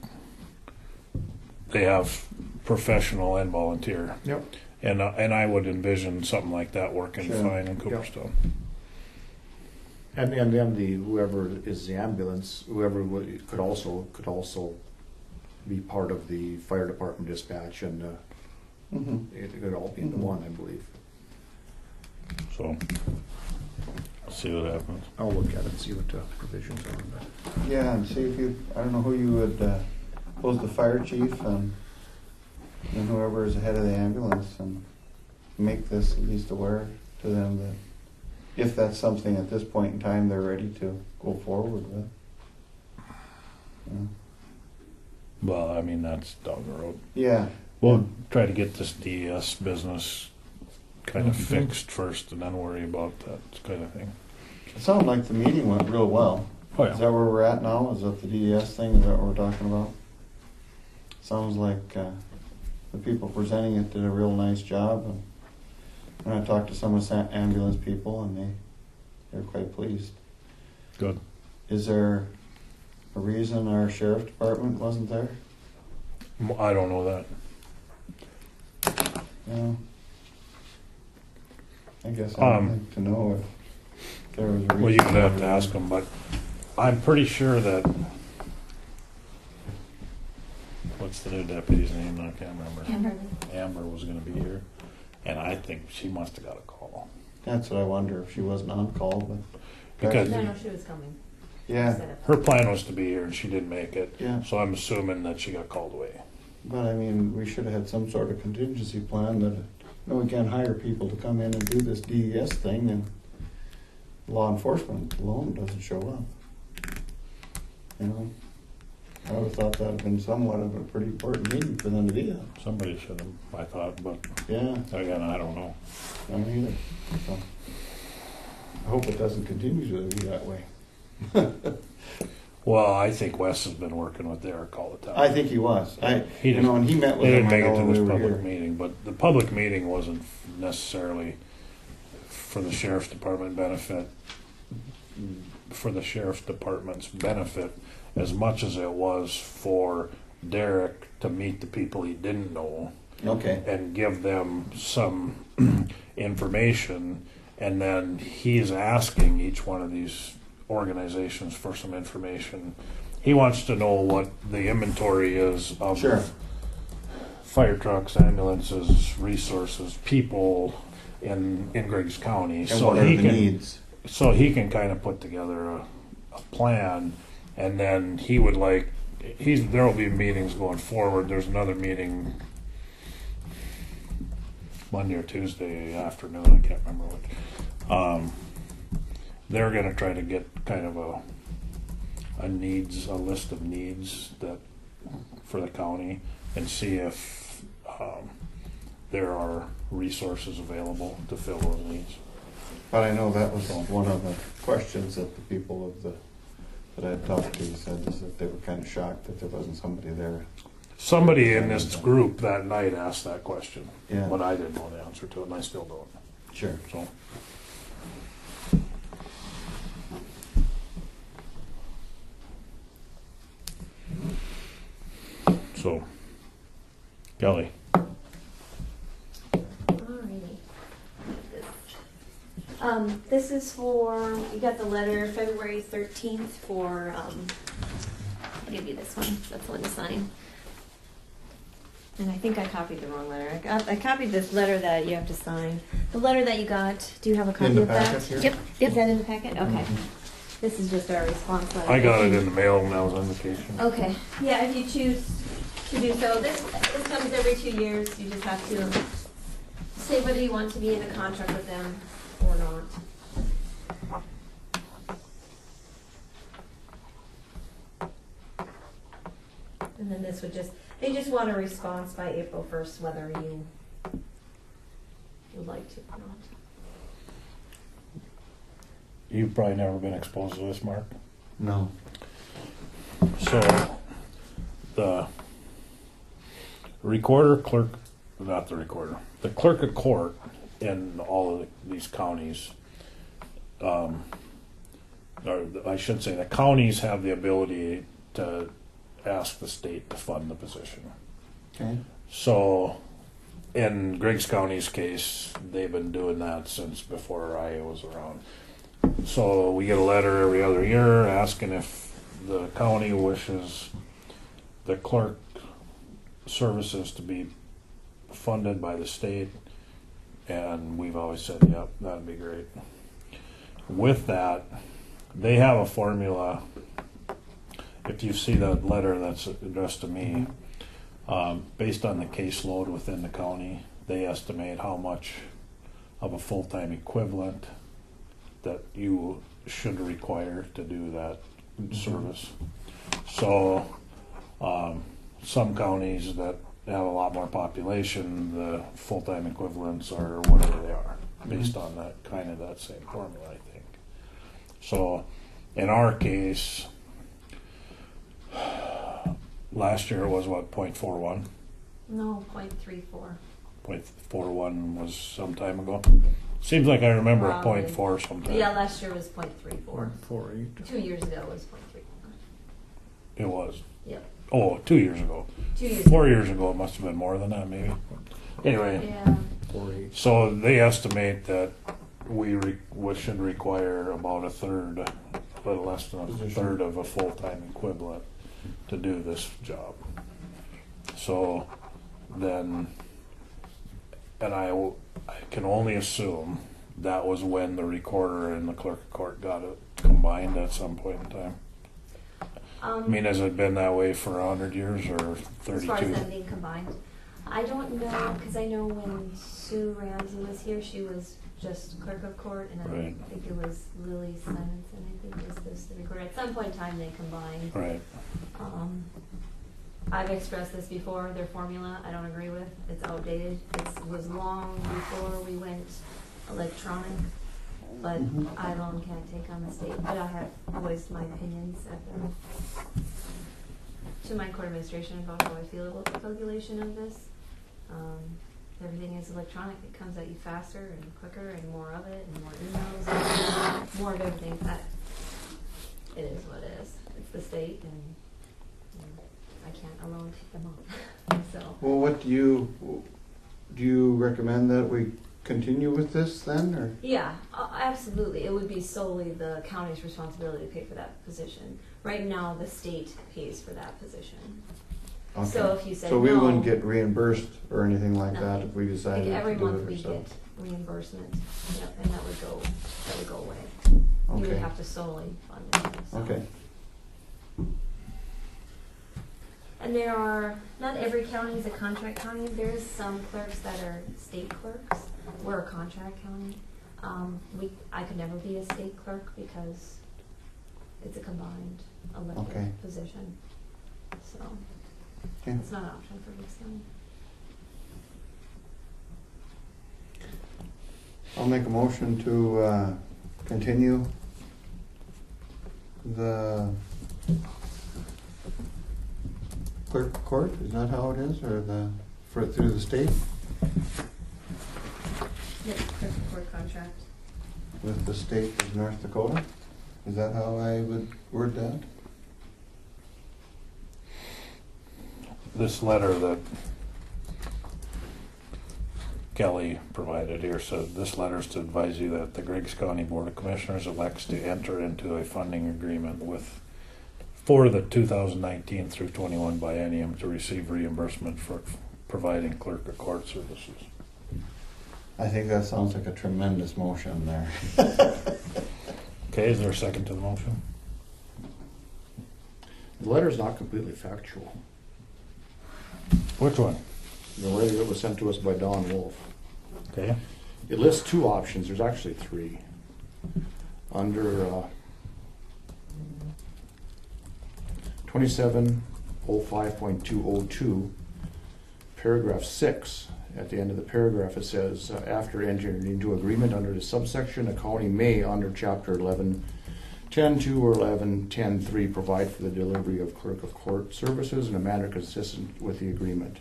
they have professional and volunteer. Yep. And I would envision something like that working Sure. fine in Cooperstown. And then whoever is the ambulance, could also be part of the fire department dispatch, and Mhm. it could all be into one, I believe. So, see what happens. I'll look at it and see what the provisions are. But Yeah, and see if you, I don't know who you would, suppose the fire chief and whoever is head of the ambulance, and make this at least aware to them that if that's something at this point in time they're ready to go forward with. Well, I mean, that's down the road. Yeah. We'll try to get this DES business kind of Mhm. fixed first and then worry about that kind of thing. It sounded like the meeting went real well. Oh, Is that where we're at now? Is that the DES thing? Is that what we're talking about? Sounds like the people presenting it did a real nice job. And I talked to some of the ambulance people, and they're quite pleased. Good. Is there a reason our sheriff department wasn't there? I don't know that. Yeah. I guess I'd Um, like to know if there was a reason. Well, you would have to ask them, but I'm pretty sure that, what's the new deputy's name? I can't remember. Amber was gonna be here, and I think she must have got a call. That's what I wonder, if she wasn't on call, but. Because- No, she was coming. Yeah, Her plan was to be here, and she didn't make it, yeah. so I'm assuming that she got called away. But I mean, we should have had some sort of contingency plan that, we can't hire people to come in and do this DES thing, and law enforcement alone doesn't show up. I would have thought that would have been somewhat of a pretty important meeting for them to be at. Somebody should have, I thought, but Yeah, again, I don't know. I don't either. So, I hope it doesn't continue to be that way. Well, I think Wes has been working with Derek all the time. I think he was. He And he met with They him, didn't I make know, it to when we this were public here. meeting, but the public meeting wasn't necessarily for the sheriff's department benefit, for the sheriff's department's benefit, as much as it was for Derek to meet the people he didn't know Okay, and give them some information, and then he's asking each one of these organizations for some information. He wants to know what the inventory is of sure. fire trucks, ambulances, resources, people in Griggs County. And So what are he the can, needs? so he can kind of put together a plan, and then he would there will be meetings going forward. There's another meeting Monday or Tuesday afternoon, I can't remember which. They're going to try to get kind of a list of needs that for the county, and see if there are resources available to fill those needs. But I know that was one of the questions that the people that I had talked to said, is that they were kind of shocked that there wasn't somebody there. Somebody in this group that night asked that question, Yeah. but I didn't know the answer to it, and I still don't. Sure. So, Kelly, Alrighty. This is for, you got the letter February 13th for, I'll give you this one, that's the one to sign. And I think I copied the wrong letter. I copied this letter that you have to sign. The letter that you got, do you have a copy In the of that? packet here? Yep, Is that in the packet? Okay. This is just our response letter. I got it in the mail when I was on vacation. Okay, yeah, if you choose to do so, this comes every 2 years, you just have to say whether you want to be in a contract with them or not. And then this would they just want a response by April 1st, whether you would like to or not. You've probably never been exposed to this, Mark. No. So, the recorder, clerk, not the recorder, the clerk of court in all of these counties, or I should say the counties have the ability to ask the state to fund the position. Okay. So, in Griggs County's case, they've been doing that since before I was around. So we get a letter every other year asking if the county wishes the clerk services to be funded by the state, and we've always said, yep, that'd be great. With that, they have a formula. If you see that letter that's addressed to me, based on the caseload within the county, they estimate how much of a full-time equivalent that you should require to do that service. So some counties that have a lot more population, the full-time equivalents are whatever they are, based on that kind of that same formula, I think. So in our case, last year it was what, 0.41? No, 0.34. 0.41 was some time ago. Seems like I remember a Probably. 0.4 sometime. Yeah, last year was 0.34. 4.8. 2 years ago was 0.34. It was. Yep. Oh, 2 years ago. 2 years 4 years ago, it must have been more than that, maybe. Anyway, Yeah. 4.8. so they estimate that we should require about a third, a little less than a third of a full-time equivalent to do this job. So then, and I can only assume that was when the recorder and the clerk of court got it combined at some point in time. I mean, has it been that way for 100 years or 32? As far as them being combined, I don't know, because I know when Sue Ramsey was here, she was just clerk of court, and I Right. think it was Lily Simonson, I think was this the recorder. At some point in time, they combined. Right. I've expressed this before, their formula, I don't agree with. It's outdated. It was long before we went electronic, but I alone can't take on the state. But I have voiced my opinions to my court administration about how I feel about the calculation of this. Everything is electronic. It comes at you faster and quicker and more of it and more emails and more of everything. It is what it is. It's the state, and I can't alone take them on. So. Well, what do you recommend that we continue with this then, or? Yeah, absolutely. It would be solely the county's responsibility to pay for that position. Right now, the state pays for that position. Okay. So if you said So we no, wouldn't get reimbursed or anything like that Nothing. if we decided like every to do month it we get ourselves? reimbursement, yep, and that would go away. You would Okay. have to solely fund it. So. Okay. And there are, not every county is a contract county. There's some clerks that are state clerks. We're a contract county. I could never be a state clerk because it's a combined elected Okay. position. So Okay. it's not an option for Griggs County. I'll make a motion to continue the clerk of court, is that how it is, or through the state Yep, clerk of court contract. with the state of North Dakota? Is that how I would word that? This letter that Kelly provided here said, this letter is to advise you that the Griggs County Board of Commissioners elects to enter into a funding agreement for the 2019 through 21 biennium to receive reimbursement for providing clerk of court services. I think that sounds like a tremendous motion there. Okay, is there a second to the motion? The letter's not completely factual. Which one? The letter that was sent to us by Don Wolf. Okay. It lists two options, there's actually three. Under 2705.202, paragraph 6, at the end of the paragraph it says, after entering into agreement under the subsection, a county may, under chapter 11.10.2 or 11.10.3, provide for the delivery of clerk of court services in a manner consistent with the agreement.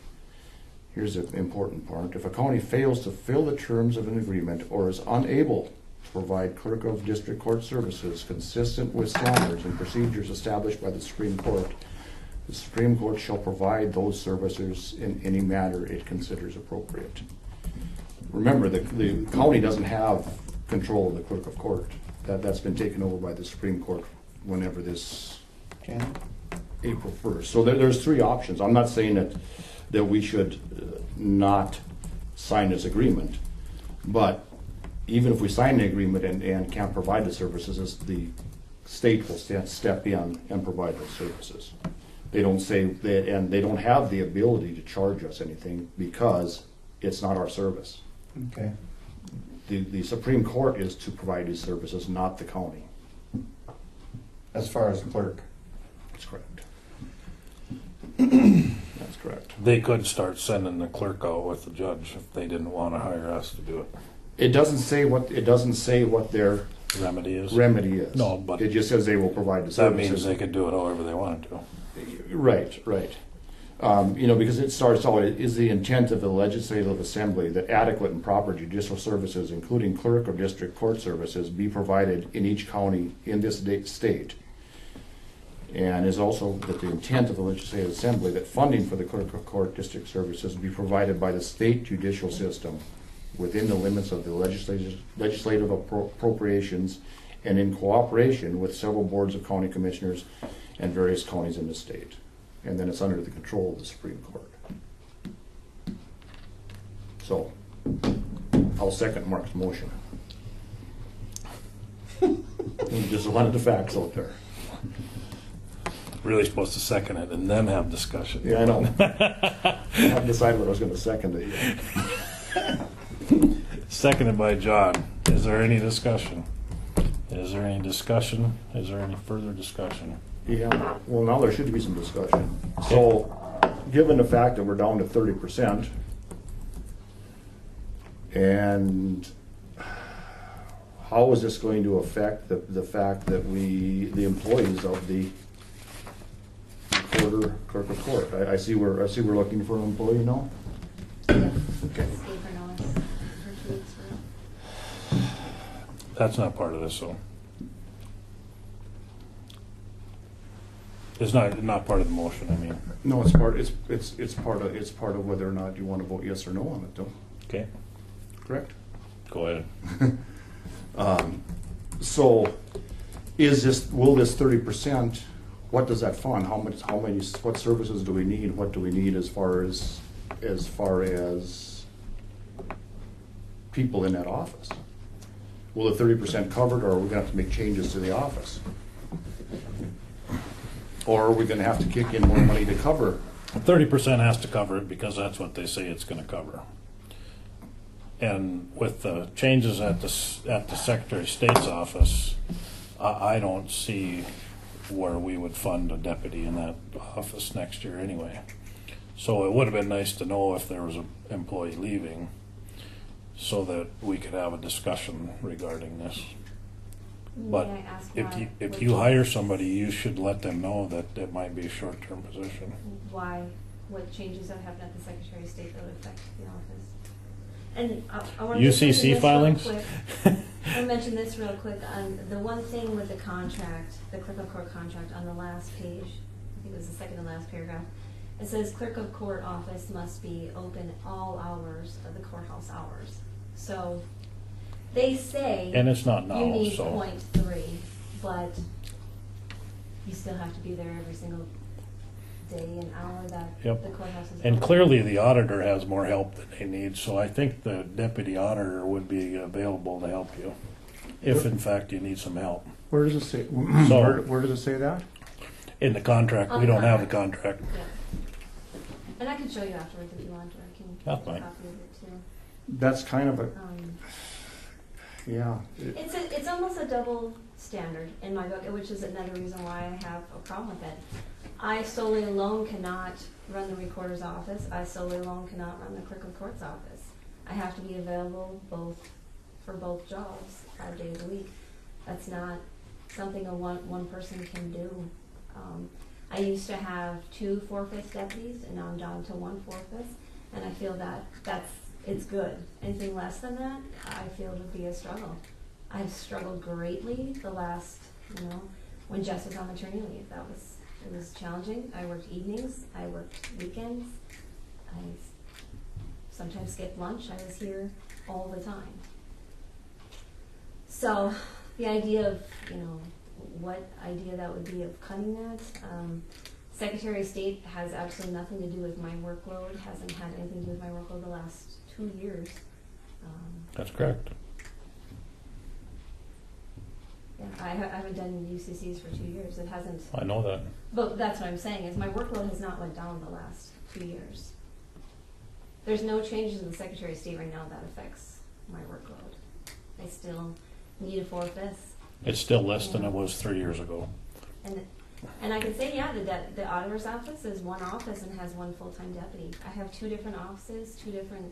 Here's the important part. If a county fails to fill the terms of an agreement or is unable to provide clerk of district court services consistent with standards and procedures established by the Supreme Court, the Supreme Court shall provide those services in any manner it considers appropriate. Remember, the county doesn't have control of the clerk of court. That's been taken over by the Supreme Court whenever this April 1st. So there's three options. I'm not saying that we should not sign this agreement, but even if we sign the agreement and can't provide the services, the state will step in and provide those services. They don't say that, and they don't have the ability to charge us anything because it's not our service. Okay. The Supreme Court is to provide these services, not the county. As far as clerk. That's correct. That's correct. They could start sending the clerk out with the judge if they didn't want to hire us to do it. It doesn't say what their Remedy is? remedy is. No, but it just says they will provide the that services. means they could do it however they wanted to. Right. Because it starts out, is the intent of the legislative assembly that adequate and proper judicial services, including clerk or district court services, be provided in each county in this state. And is also that the intent of the legislative assembly that funding for the clerk of court district services be provided by the state judicial system within the limits of the legislative appropriations and in cooperation with several boards of county commissioners and various counties in the state. And then it's under the control of the Supreme Court. So, I'll second Mark's motion. Just wanted the facts out there. Really supposed to second it and then have discussion. Yeah, I know. I haven't decided what I was going to second it yet. Seconded by John. Is there any discussion? Is there any discussion? Is there any further discussion? Yeah, well, now there should be some discussion. So, given the fact that we're down to 30%, and how is this going to affect the fact that the employees of the clerk of court? I see we're looking for an employee now. Okay. That's not part of this, so. It's not part of the motion, I mean. No, it's part of whether or not you want to vote yes or no on it, though. Okay, Correct? go ahead. So, will this 30%? What does that fund? What services do we need? What do we need as far as people in that office? Will the 30% cover it, or are we gonna have to make changes to the office? Or are we gonna have to kick in more money to cover? 30% has to cover it because that's what they say it's gonna cover. And with the changes at the Secretary of State's office, I don't see where we would fund a deputy in that office next year anyway. So it would have been nice to know if there was an employee leaving so that we could have a discussion regarding this. But May I ask if you hire somebody, you should let them know that it might be a short-term position. what changes have happened at the Secretary of State that would affect the office? And I want to UCC filings? I mention this real quick. On the one thing with the contract, the clerk of court contract on the last page, I think it was the second to last paragraph, it says clerk of court office must be open all hours of the courthouse hours. So they say And it's not now, you need so. 0.3, but you still have to be there every single day and hour that Yep. the courthouse is And open. clearly, the auditor has more help than they need, so I think the deputy auditor would be available to help you. if in fact you need some help. Where does it say, So- where does it say that? In the contract, we don't have the contract. Yeah. And I can show you afterwards if you want, or I can That's make a fine. copy of it too. That's kind of a, Um, yeah. it's almost a double standard in my book, which is another reason why I have a problem with it. I solely alone cannot run the recorder's office. I solely alone cannot run the clerk of court's office. I have to be available for both jobs 5 days a week. That's not something one person can do. I used to have 2 4/5 deputies, and now I'm down to 1 4/5, and I feel that it's good. Anything less than that, I feel would be a struggle. I've struggled greatly the last, when Jess was on maternity leave. It was challenging. I worked evenings, I worked weekends, I sometimes skipped lunch. I was here all the time. So the idea of, what idea that would be of cutting that, Secretary of State has absolutely nothing to do with my workload, hasn't had anything to do with my workload the last 2 years. That's correct. Yeah, I haven't done UCCs for 2 years. It hasn't. I know that. But that's what I'm saying, is my workload has not went down the last 2 years. There's no changes in the Secretary of State right now that affects my workload. I still need a 4/5. It's still less than it was 3 years ago. And I can say, yeah, the auditor's office is one office and has one full-time deputy. I have 2 different offices, 2 different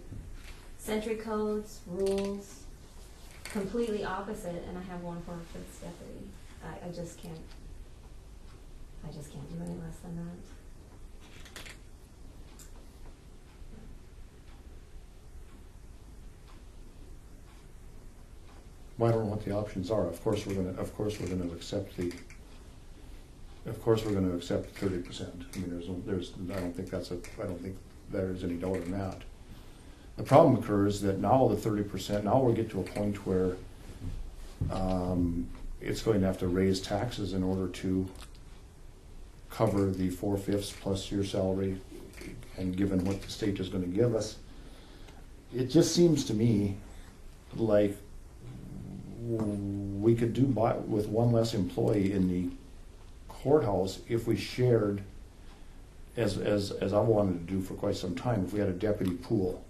century codes, rules, completely opposite, and I have 1 4/5 deputy. I just can't do any less than that. Well, I don't know what the options are. Of course, we're gonna accept the 30%. I mean, I don't think there's any doubt in that. The problem occurs that now the 30%, now we'll get to a point where it's going to have to raise taxes in order to cover the 4/5 plus your salary, and given what the state is gonna give us, it just seems to me like we could do with one less employee in the courthouse if we shared, as I wanted to do for quite some time, if we had a deputy pool,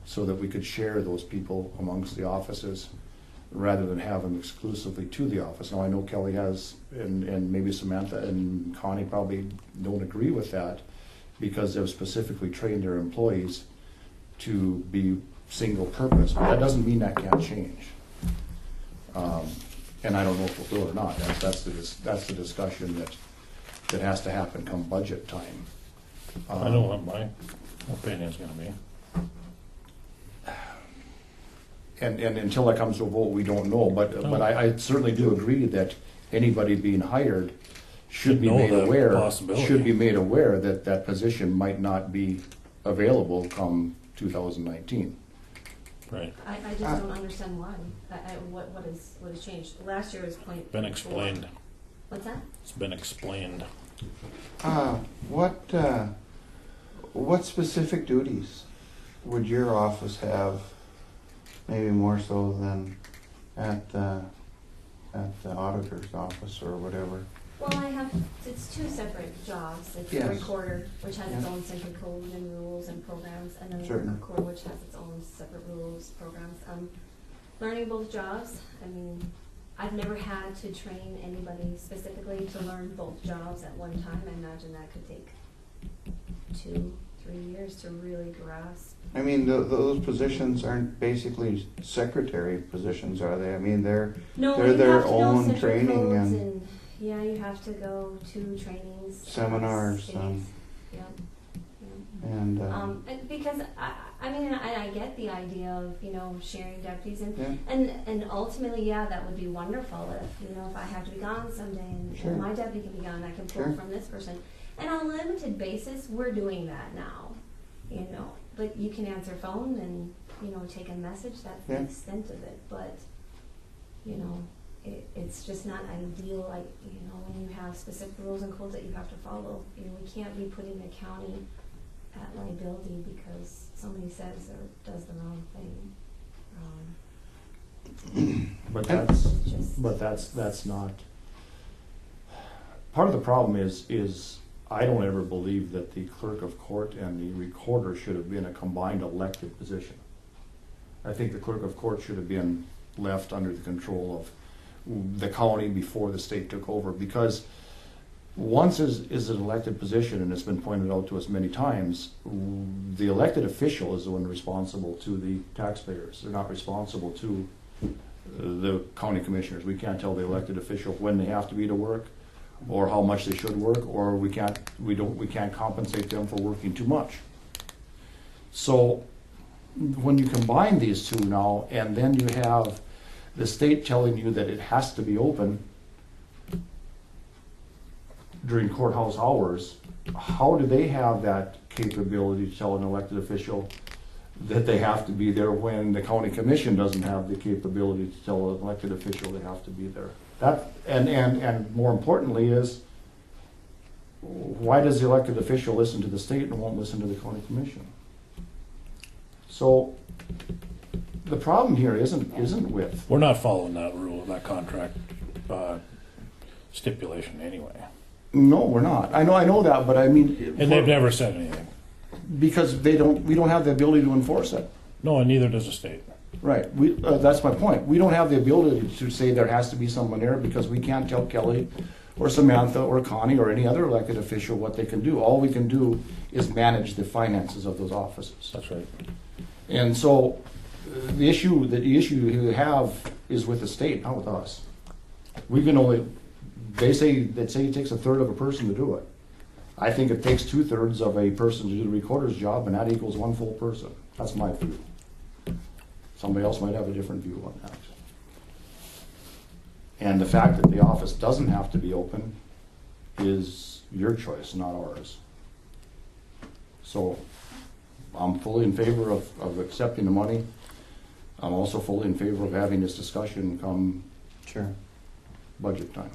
so that we could share those people amongst the offices rather than have them exclusively to the office. Now, I know Kelly has, and maybe Samantha and Connie probably don't agree with that, because they've specifically trained their employees to be single purpose, but that doesn't mean that can't change. And I don't know if we'll do it or not. That's the discussion that has to happen come budget time. I know what my opinion's gonna be. And until that comes to a vote, we don't know. But I certainly do agree that anybody being hired should be Know made the aware. possibility. Should be made aware that that position might not be available come 2019. Right. I just don't understand why. What has changed? Last year was point. Been explained. What's that? It's been explained. What specific duties would your office have, maybe more so than at the auditor's office or whatever? Well, it's 2 separate jobs. It's the Yes. recorder, which has its Yeah. own central code and rules and programs, and then the Certainly. recorder, which has its own separate rules, programs. Learning both jobs, I mean, I've never had to train anybody specifically to learn both jobs at one time. I imagine that could take 2-3 years to really grasp. I mean, those positions aren't basically secretary positions, are they? I mean, they're No, They're you their have to know own central training codes and yeah, you have to go to trainings, seminars states. and Yep. and Because I mean, I get the idea of sharing deputies, yeah. and ultimately, yeah, that would be wonderful if if I have to be gone someday and, Sure. and my deputy can be gone, I can pull Sure. from this person. And on a limited basis, we're doing that now, But you can answer phone and take a message. That's Yeah. the extent of it. But it's just not ideal. Like when you have specific rules and codes that you have to follow. We can't be putting the county at liability because somebody says or does the wrong thing. But that's not, part of the problem is I don't ever believe that the clerk of court and the recorder should have been a combined elected position. I think the clerk of court should have been left under the control of the county before the state took over, because once is an elected position, and it's been pointed out to us many times, the elected official is the one responsible to the taxpayers. They're not responsible to the county commissioners. We can't tell the elected official when they have to be to work, or how much they should work, or we can't compensate them for working too much. So when you combine these two now, and then you have the state telling you that it has to be open during courthouse hours, how do they have that capability to tell an elected official that they have to be there when the county commission doesn't have the capability to tell an elected official they have to be there? That, and more importantly is, why does the elected official listen to the state and won't listen to the county commission? So the problem here isn't with, We're not following that rule, that contract stipulation anyway. no, we're not. I know that, but I mean, And they've never said anything. because we don't have the ability to enforce it. No, and neither does the state. Right. That's my point. We don't have the ability to say there has to be someone there, because we can't tell Kelly or Samantha or Connie or any other elected official what they can do. All we can do is manage the finances of those offices. That's right. And so the issue you have is with the state, not with us. We can only, they say it takes a third of a person to do it. I think it takes 2/3 of a person to do the recorder's job, and that equals one full person. That's my view. Somebody else might have a different view on that. And the fact that the office doesn't have to be open is your choice, not ours. So I'm fully in favor of accepting the money. I'm also fully in favor of having this discussion come Sure. budget time.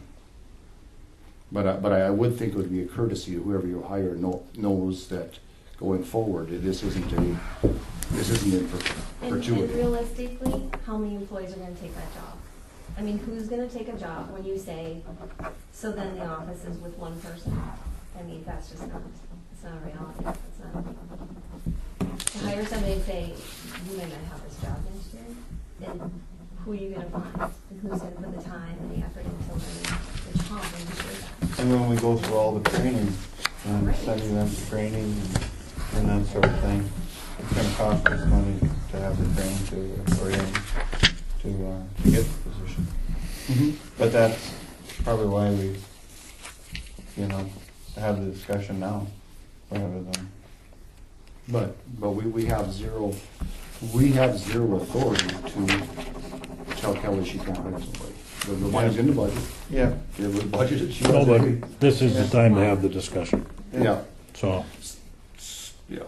But I would think it would be a courtesy to whoever you hire knows that going forward, this isn't in And perpetuity. realistically, how many employees are gonna take that job? I mean, who's gonna take a job when you say, so then the office is with one person? I mean, that's just not, it's not a reality. It's not. To hire somebody and say, you may not have this job next year, then who are you gonna find? And who's gonna put the time and the effort into learning the job and ensure that? And when we go through all the training, and sending them to training and that sort of thing, it's gonna cost us money to have the training to get the position. Mhm. But that's probably why we, have the discussion now, rather than. But we have zero authority to tell Kelly she can't hire somebody. The money's in the budget. Yeah. It was budgeted. She No, has but every. this is the time to have the discussion. Yeah. So, Yeah.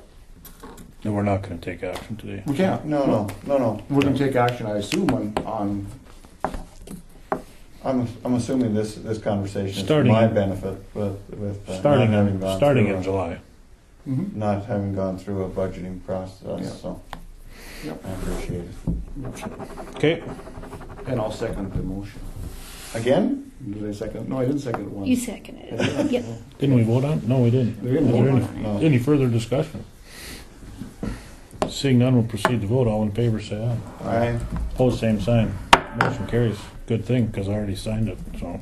and we're not gonna take action today. We can't. No. We're gonna take action, I assume, on I'm assuming this conversation is for Starting- my benefit with not Starting having gone starting through in July. not having gone through a budgeting process, Yeah. so Yep. I appreciate it. Okay, And I'll second the motion. Again? Did I second? No, I didn't second it once. You seconded it. Yep. didn't we vote on it? No, we didn't. We didn't Is there vote any, on it. No. any further discussion? Seeing none, we'll proceed to vote. All in favor, say aye. Aye. Opposed, same sign. Motion carries. Good thing, because I already signed it, so.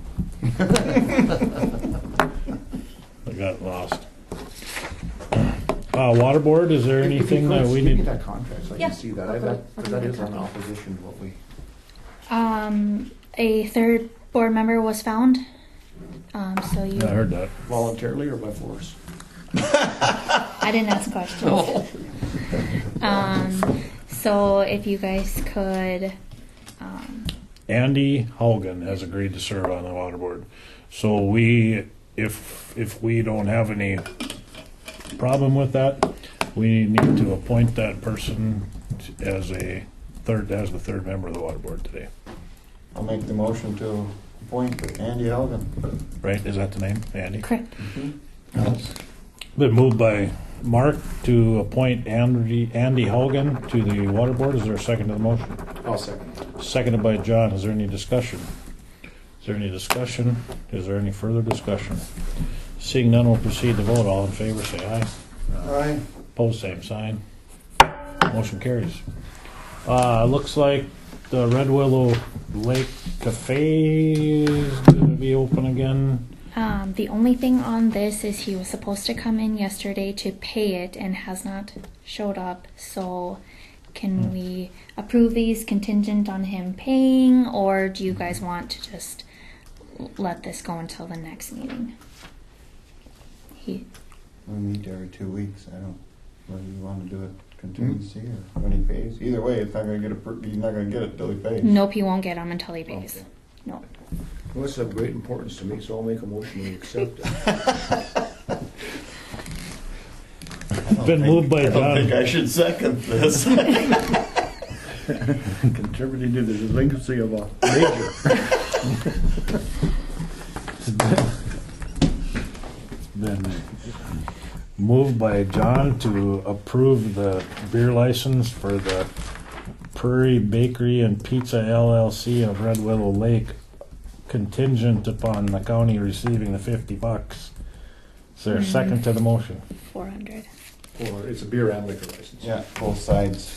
I got lost. Water board, is there If you anything could, that we give me need? that contract so I Yeah. can see that. I'll That put is a on copy. opposition to what we. A third board member was found. So you. I heard that. Voluntarily or by force? I didn't ask questions. So if you guys could, Andy Haugen has agreed to serve on the water board. So if we don't have any problem with that, we need to appoint that person as the third member of the water board today. I'll make the motion to appoint Andy Helgen. Right? Is that the name? Andy? correct. Been moved by Mark to appoint Andy Haugen to the water board. Is there a second to the motion? I'll second. seconded by John. Is there any discussion? Is there any discussion? Is there any further discussion? Seeing none, we'll proceed to vote. All in favor, say aye. Aye. Opposed, same sign. Motion carries. Looks like the Red Willow Lake Cafe is going to be open again. The only thing on this is he was supposed to come in yesterday to pay it and has not showed up. So can we approve these contingent on him paying, or do you guys want to just let this go until the next meeting? We meet every 2 weeks. I don't. Whether you want to do it contingency or when he pays. Either way, it's not going to get he's not going to get it till he pays. Nope, he won't get them until he pays. Okay. No. Well, it's of great importance to me, so I'll make a motion to accept it. Been moved by I don't think John. I should second this. Contributing to the delinquency of a major. Been moved by John to approve the beer license for the Prairie Bakery and Pizza LLC of Red Willow Lake, contingent upon the county receiving the $50. Is there a second to the motion? 400. Or it's a beer and liquor license. Yeah, both sides.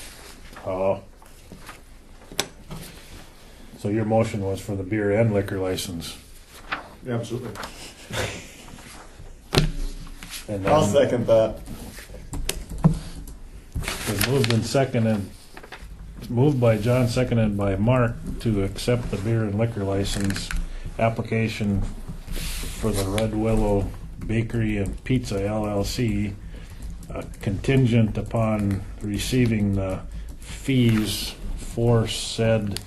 Oh. So your motion was for the beer and liquor license. Yeah, absolutely. And I'll then second that. it's moved and seconded. Moved by John, seconded by Mark to accept the beer and liquor license application for the Red Willow Bakery and Pizza LLC, contingent upon receiving the fees for said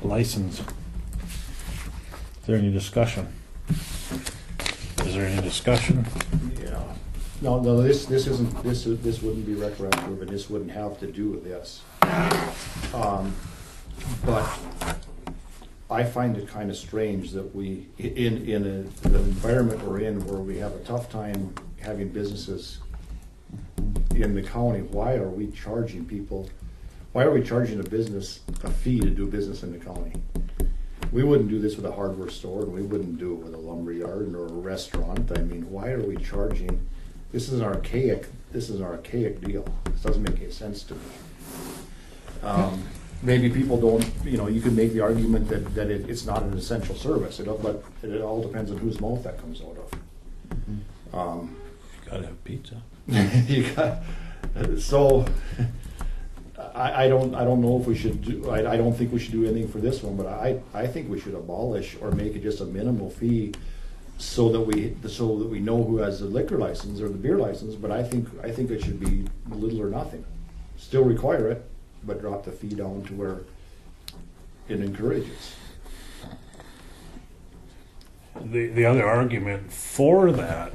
license. Is there any discussion? Is there any discussion? Yeah. No, this isn't, this wouldn't be retroactive, and this wouldn't have to do with this. But I find it kind of strange that we, in the environment we're in, where we have a tough time having businesses in the county, why are we charging people, why are we charging a business a fee to do business in the county? We wouldn't do this with a hardware store, and we wouldn't do it with a lumber yard or a restaurant. I mean, why are we charging? This is an archaic deal. This doesn't make any sense to me. Maybe people don't, you could make the argument that it's not an essential service, but it all depends on whose mouth that comes out of. You gotta have pizza. So I don't know if we should do. I don't think we should do anything for this one, but I think we should abolish or make it just a minimal fee, so that we know who has the liquor license or the beer license. But I think it should be little or nothing. Still require it, but drop the fee down to where it encourages. The other argument for that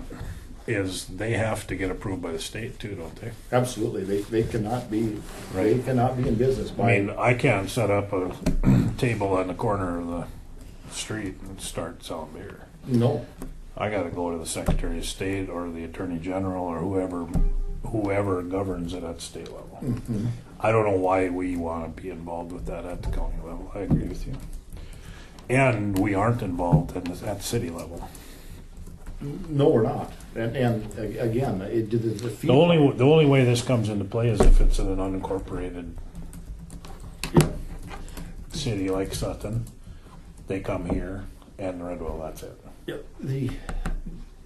is they have to get approved by the state too, don't they? Absolutely, they cannot be. Right. They cannot be in business. I mean, I can't set up a table on the corner of the street and start selling beer. No. I gotta go to the Secretary of State or the Attorney General or whoever governs it at state level. Mm-hmm. I don't know why we want to be involved with that at the county level. I agree with you. And we aren't involved at city level. No, we're not. And again, the fee. The only way this comes into play is if it's in an unincorporated city like Sutton. They come here and Redwell, that's it. Yeah,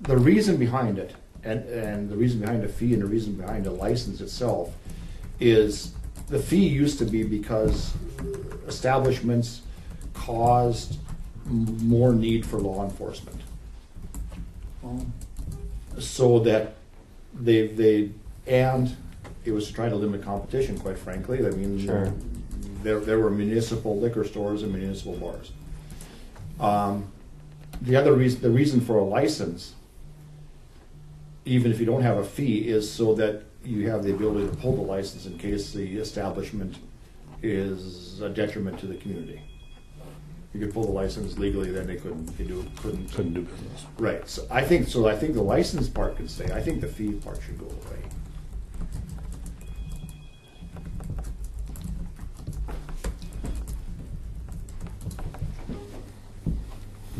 the reason behind it, and the reason behind the fee and the reason behind the license itself, is the fee used to be because establishments caused more need for law enforcement, so that and it was to try to limit competition. Quite frankly, I mean, Sure. There were municipal liquor stores and municipal bars. The reason for a license, even if you don't have a fee, is so that you have the ability to pull the license in case the establishment is a detriment to the community. You could pull the license legally, then they couldn't do business. Right. So I think the license part can stay. I think the fee part should go away.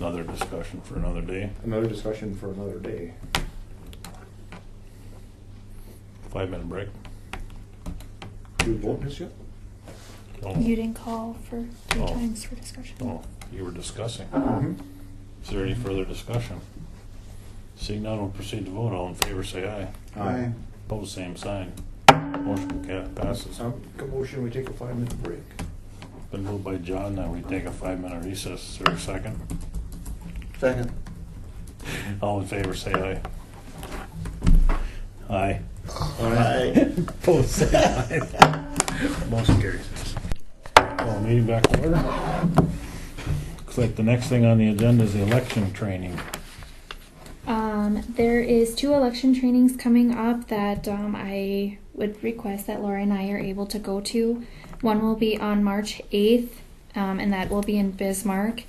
Another discussion for another day. Another discussion for another day. 5-minute break. Do we vote this yet? No, You didn't call for 3 Oh. times for discussion. no, you were discussing. Mm-hmm. Is there any further discussion? Seeing none, we'll proceed to vote. All in favor, say aye. Aye. Opposed, same sign. Motion passes. Make a motion, we take a 5-minute break. Been moved by John that we take a 5-minute recess. Is there a second? Second. All in favor, say aye. Aye. Aye. Opposed, say aye. Motion carries. Well, meeting back to order. Looks like the next thing on the agenda is the election training. There is 2 election trainings coming up that I would request that Laura and I are able to go to. One will be on March 8th, and that will be in Bismarck.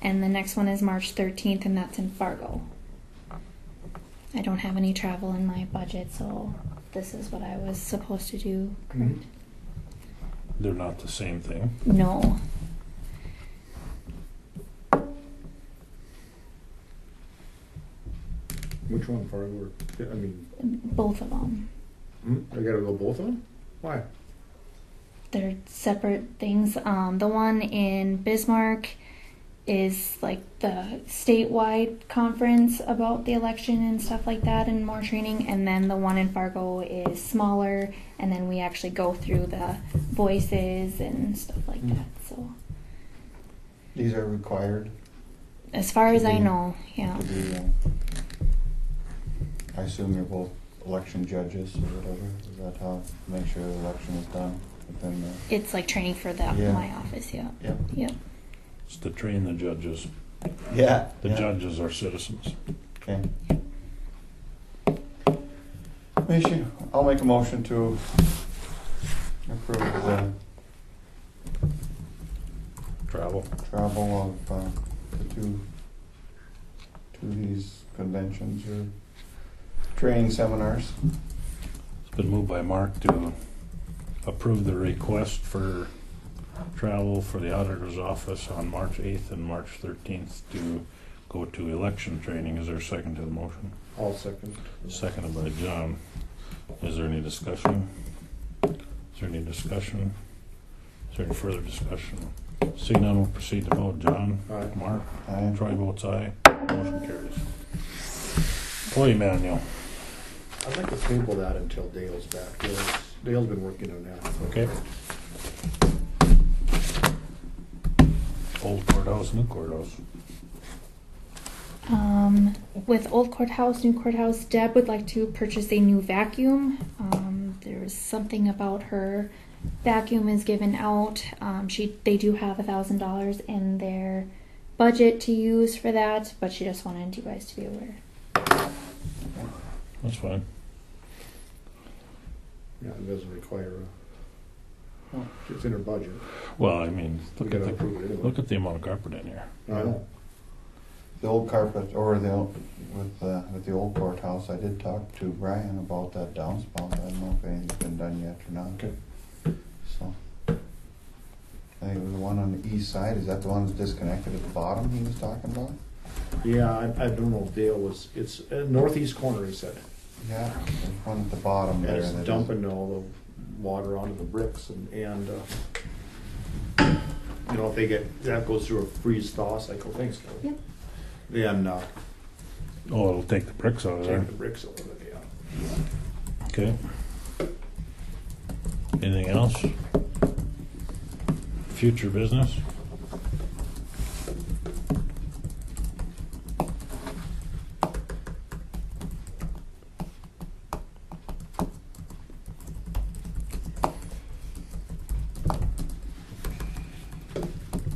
And the next one is March 13th, and that's in Fargo. I don't have any travel in my budget, so this is what I was supposed to do. Correct? They're not the same thing. No. Which one, Fargo? I mean, Both of them. I gotta go both of them? Why? They're separate things. The one in Bismarck is like the statewide conference about the election and stuff like that and more training. And then the one in Fargo is smaller, and then we actually go through the voices and stuff like that. So These are required as far as I Mhm. know, yeah. to be, I assume you're both election judges or whatever. Is that how, make sure the election is done within the... It's like training for the Yeah. my office, yeah. Yep. Yep. It's to train the judges. Yeah. The judges are citizens. Okay. Issue, I'll make a motion to approve the Travel. travel of the two of these conventions or training seminars. It's been moved by Mark to approve the request for travel for the auditor's office on March 8th and March 13th to go to election training. Is there a second to the motion? All second. Seconded by John. Is there any discussion? Is there any discussion? Is there any further discussion? Seeing none, we'll proceed to vote. John? Aye. Mark? Aye. Troy votes aye. Motion carries. Employee manual. I'd like to table that until Dale's back. Dale's been working on that. Okay. Old courthouse, new courthouse. With old courthouse, new courthouse, Deb would like to purchase a new vacuum. There's something about her vacuum is given out. They do have $1,000 in their budget to use for that, but she just wanted you guys to be aware. That's fine. Yeah, it doesn't require it's in her budget. Well, I mean, We gotta approve it anyway. look at the amount of carpet in here. I know. The old carpet, or with the old courthouse, I did talk to Brian about that downspout. I don't know if anything's been done yet or not. Okay. So, I think it was the one on the east side. Is that the one that's disconnected at the bottom he was talking about? Yeah, I don't know if Dale was, it's northeast corner, he said. Yeah, there's one at the bottom And there. it's that is- dumping all the water onto the bricks and you know, if they get, that goes through a freeze thaw cycle, thanks, Kelly. Yep. Then, Oh, it'll take the bricks out of there. take the bricks out of it, yeah. Okay. Anything else? Future business?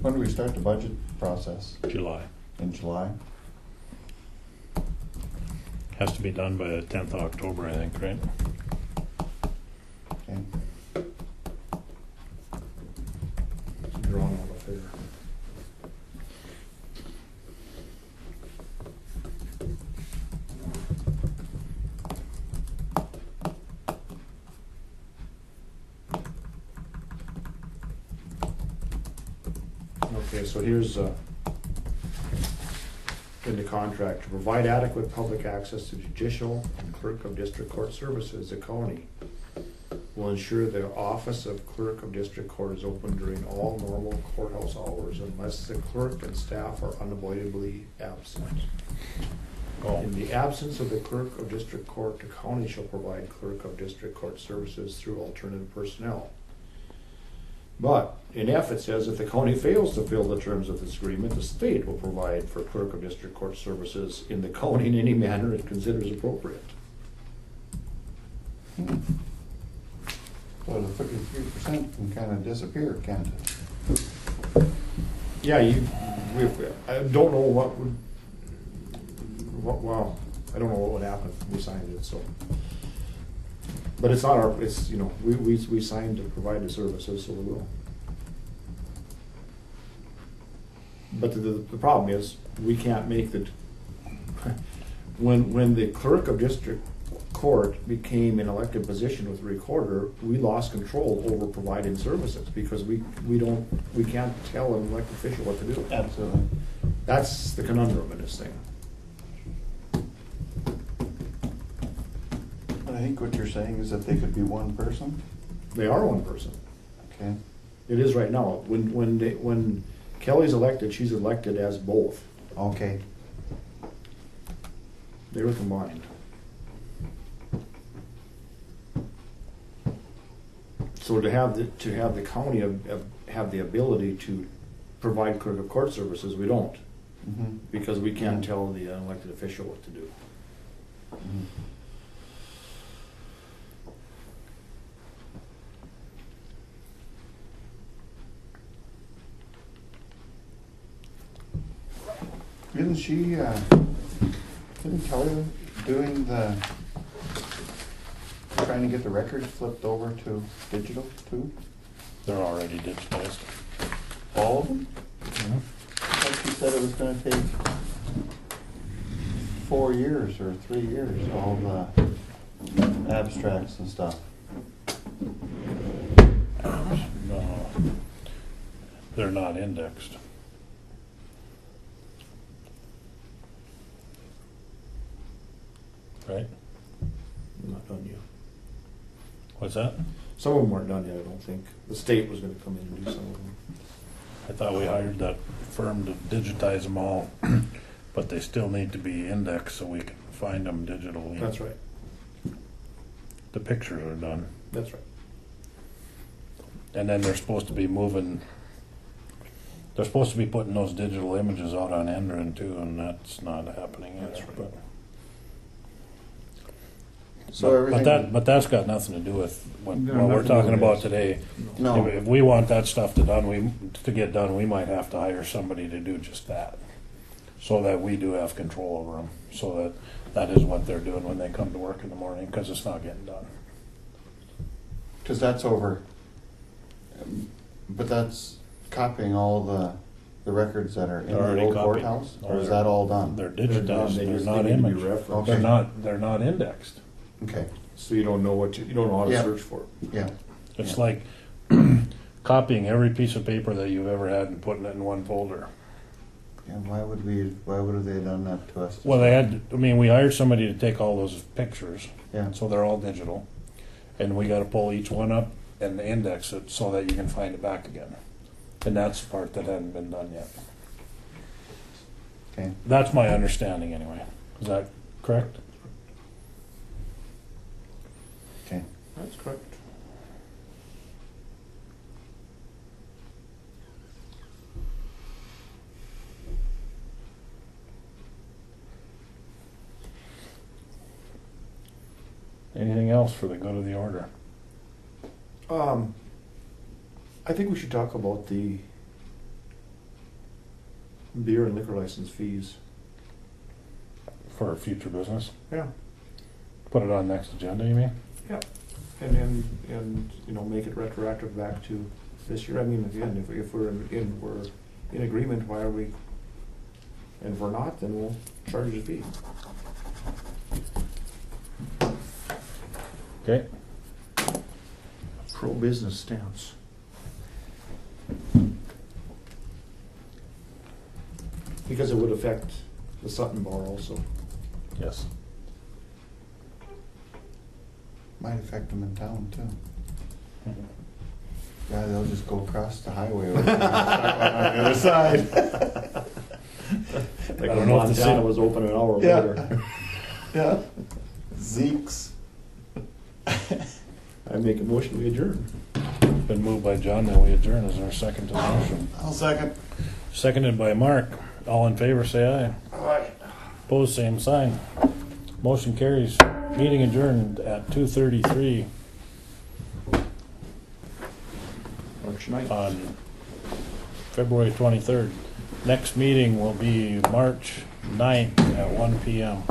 When do we start the budget process? July. In July? Has to be done by the 10th of October, I think, right? Okay. Drawn on the fair. Okay, so here's in the contract to provide adequate public access to judicial and clerk of district court services. The county will ensure the office of clerk of district court is open during all normal courthouse hours unless the clerk and staff are unavoidably absent. Oh, In the absence of the clerk of district court, the county shall provide clerk of district court services through alternative personnel. But in F, it says if the county fails to fill the terms of this agreement, the state will provide for clerk of district court services in the county in any manner it considers appropriate. So the 33% can kind of disappear, can't it? Yeah, I don't know what would, well, I don't know what would happen if we signed it, so. But it's not our, it's, you know, we signed to provide the services, so we will. But the problem is, we can't make the, when the clerk of district court became an elected position with the recorder, we lost control over providing services, because we can't tell an elected official what to do. Absolutely. That's the conundrum in this thing. But I think what you're saying is that they could be one person? They are one person. Okay. It is right now. When Kelly's elected, she's elected as both. Okay. They were combined. So to have the county have the ability to provide clerk of court services, we don't, Mm-hmm. because we can't tell the elected official what to do. Mm-hmm. Isn't Kelly doing trying to get the records flipped over to digital too? they're already digitized. All of them? Mhm. I thought she said it was gonna take 4 years or 3 years, all the abstracts and stuff. No, they're not indexed. Right? Not done yet. What's that? Some of them weren't done yet, I don't think. The state was gonna come in and do some of them. I thought we hired that firm to digitize them all, but they still need to be indexed so we can find them digitally. That's right. The pictures are done. That's right. And then they're supposed to be moving, they're supposed to be putting those digital images out on Endrin too, and that's not happening yet. That's right. But- So But everything. but that's got nothing to do with what No, we're nothing talking to do about with today. No. If we want that stuff to get done, we might have to hire somebody to do just that. So that we do have control over them, so that is what they're doing when they come to work in the morning, because it's not getting done. Because that's over. But that's copying all the records that are in They're the already old copied. courthouse? Oh, Or is they're- that all done? They're They're digitized, done. They they're just not need to be imaged. referenced. Okay. They're not indexed. Okay, So you don't know you don't know how to Yeah. search for it. yeah. It's Yeah. like copying every piece of paper that you've ever had and putting it in one folder. And why would have they done that to us? Well, we hired somebody to take all those pictures, Yeah, so they're all digital. And we gotta pull each one up and index it so that you can find it back again. And that's the part that hadn't been done yet. okay. That's my understanding anyway. Is that correct? Okay. That's correct. Anything else for the good of the order? I think we should talk about the beer and liquor license fees. For future business? Yeah. Put it on next agenda, you mean? Yeah. And you know, make it retroactive back to this year. I mean, again, if we're in agreement, why are we? And if we're not, then we'll charge the fee. Okay. Pro-business stance. Because it would affect the Sutton Bar also. Yes. Might affect them in town too. Yeah, they'll just go across the highway over there and start on the other side. Like I when don't know if the Montana city- was open an hour Yeah. later. Yeah. Zeke's. I make a motion, we adjourn. Been moved by John, that we adjourn. Is there a second to the motion? I'll second. Seconded by Mark. All in favor, say aye. Aye. Opposed, same sign. Motion carries. Meeting adjourned at 2:33 March 9th. on February 23rd. Next meeting will be March 9th at 1 p.m.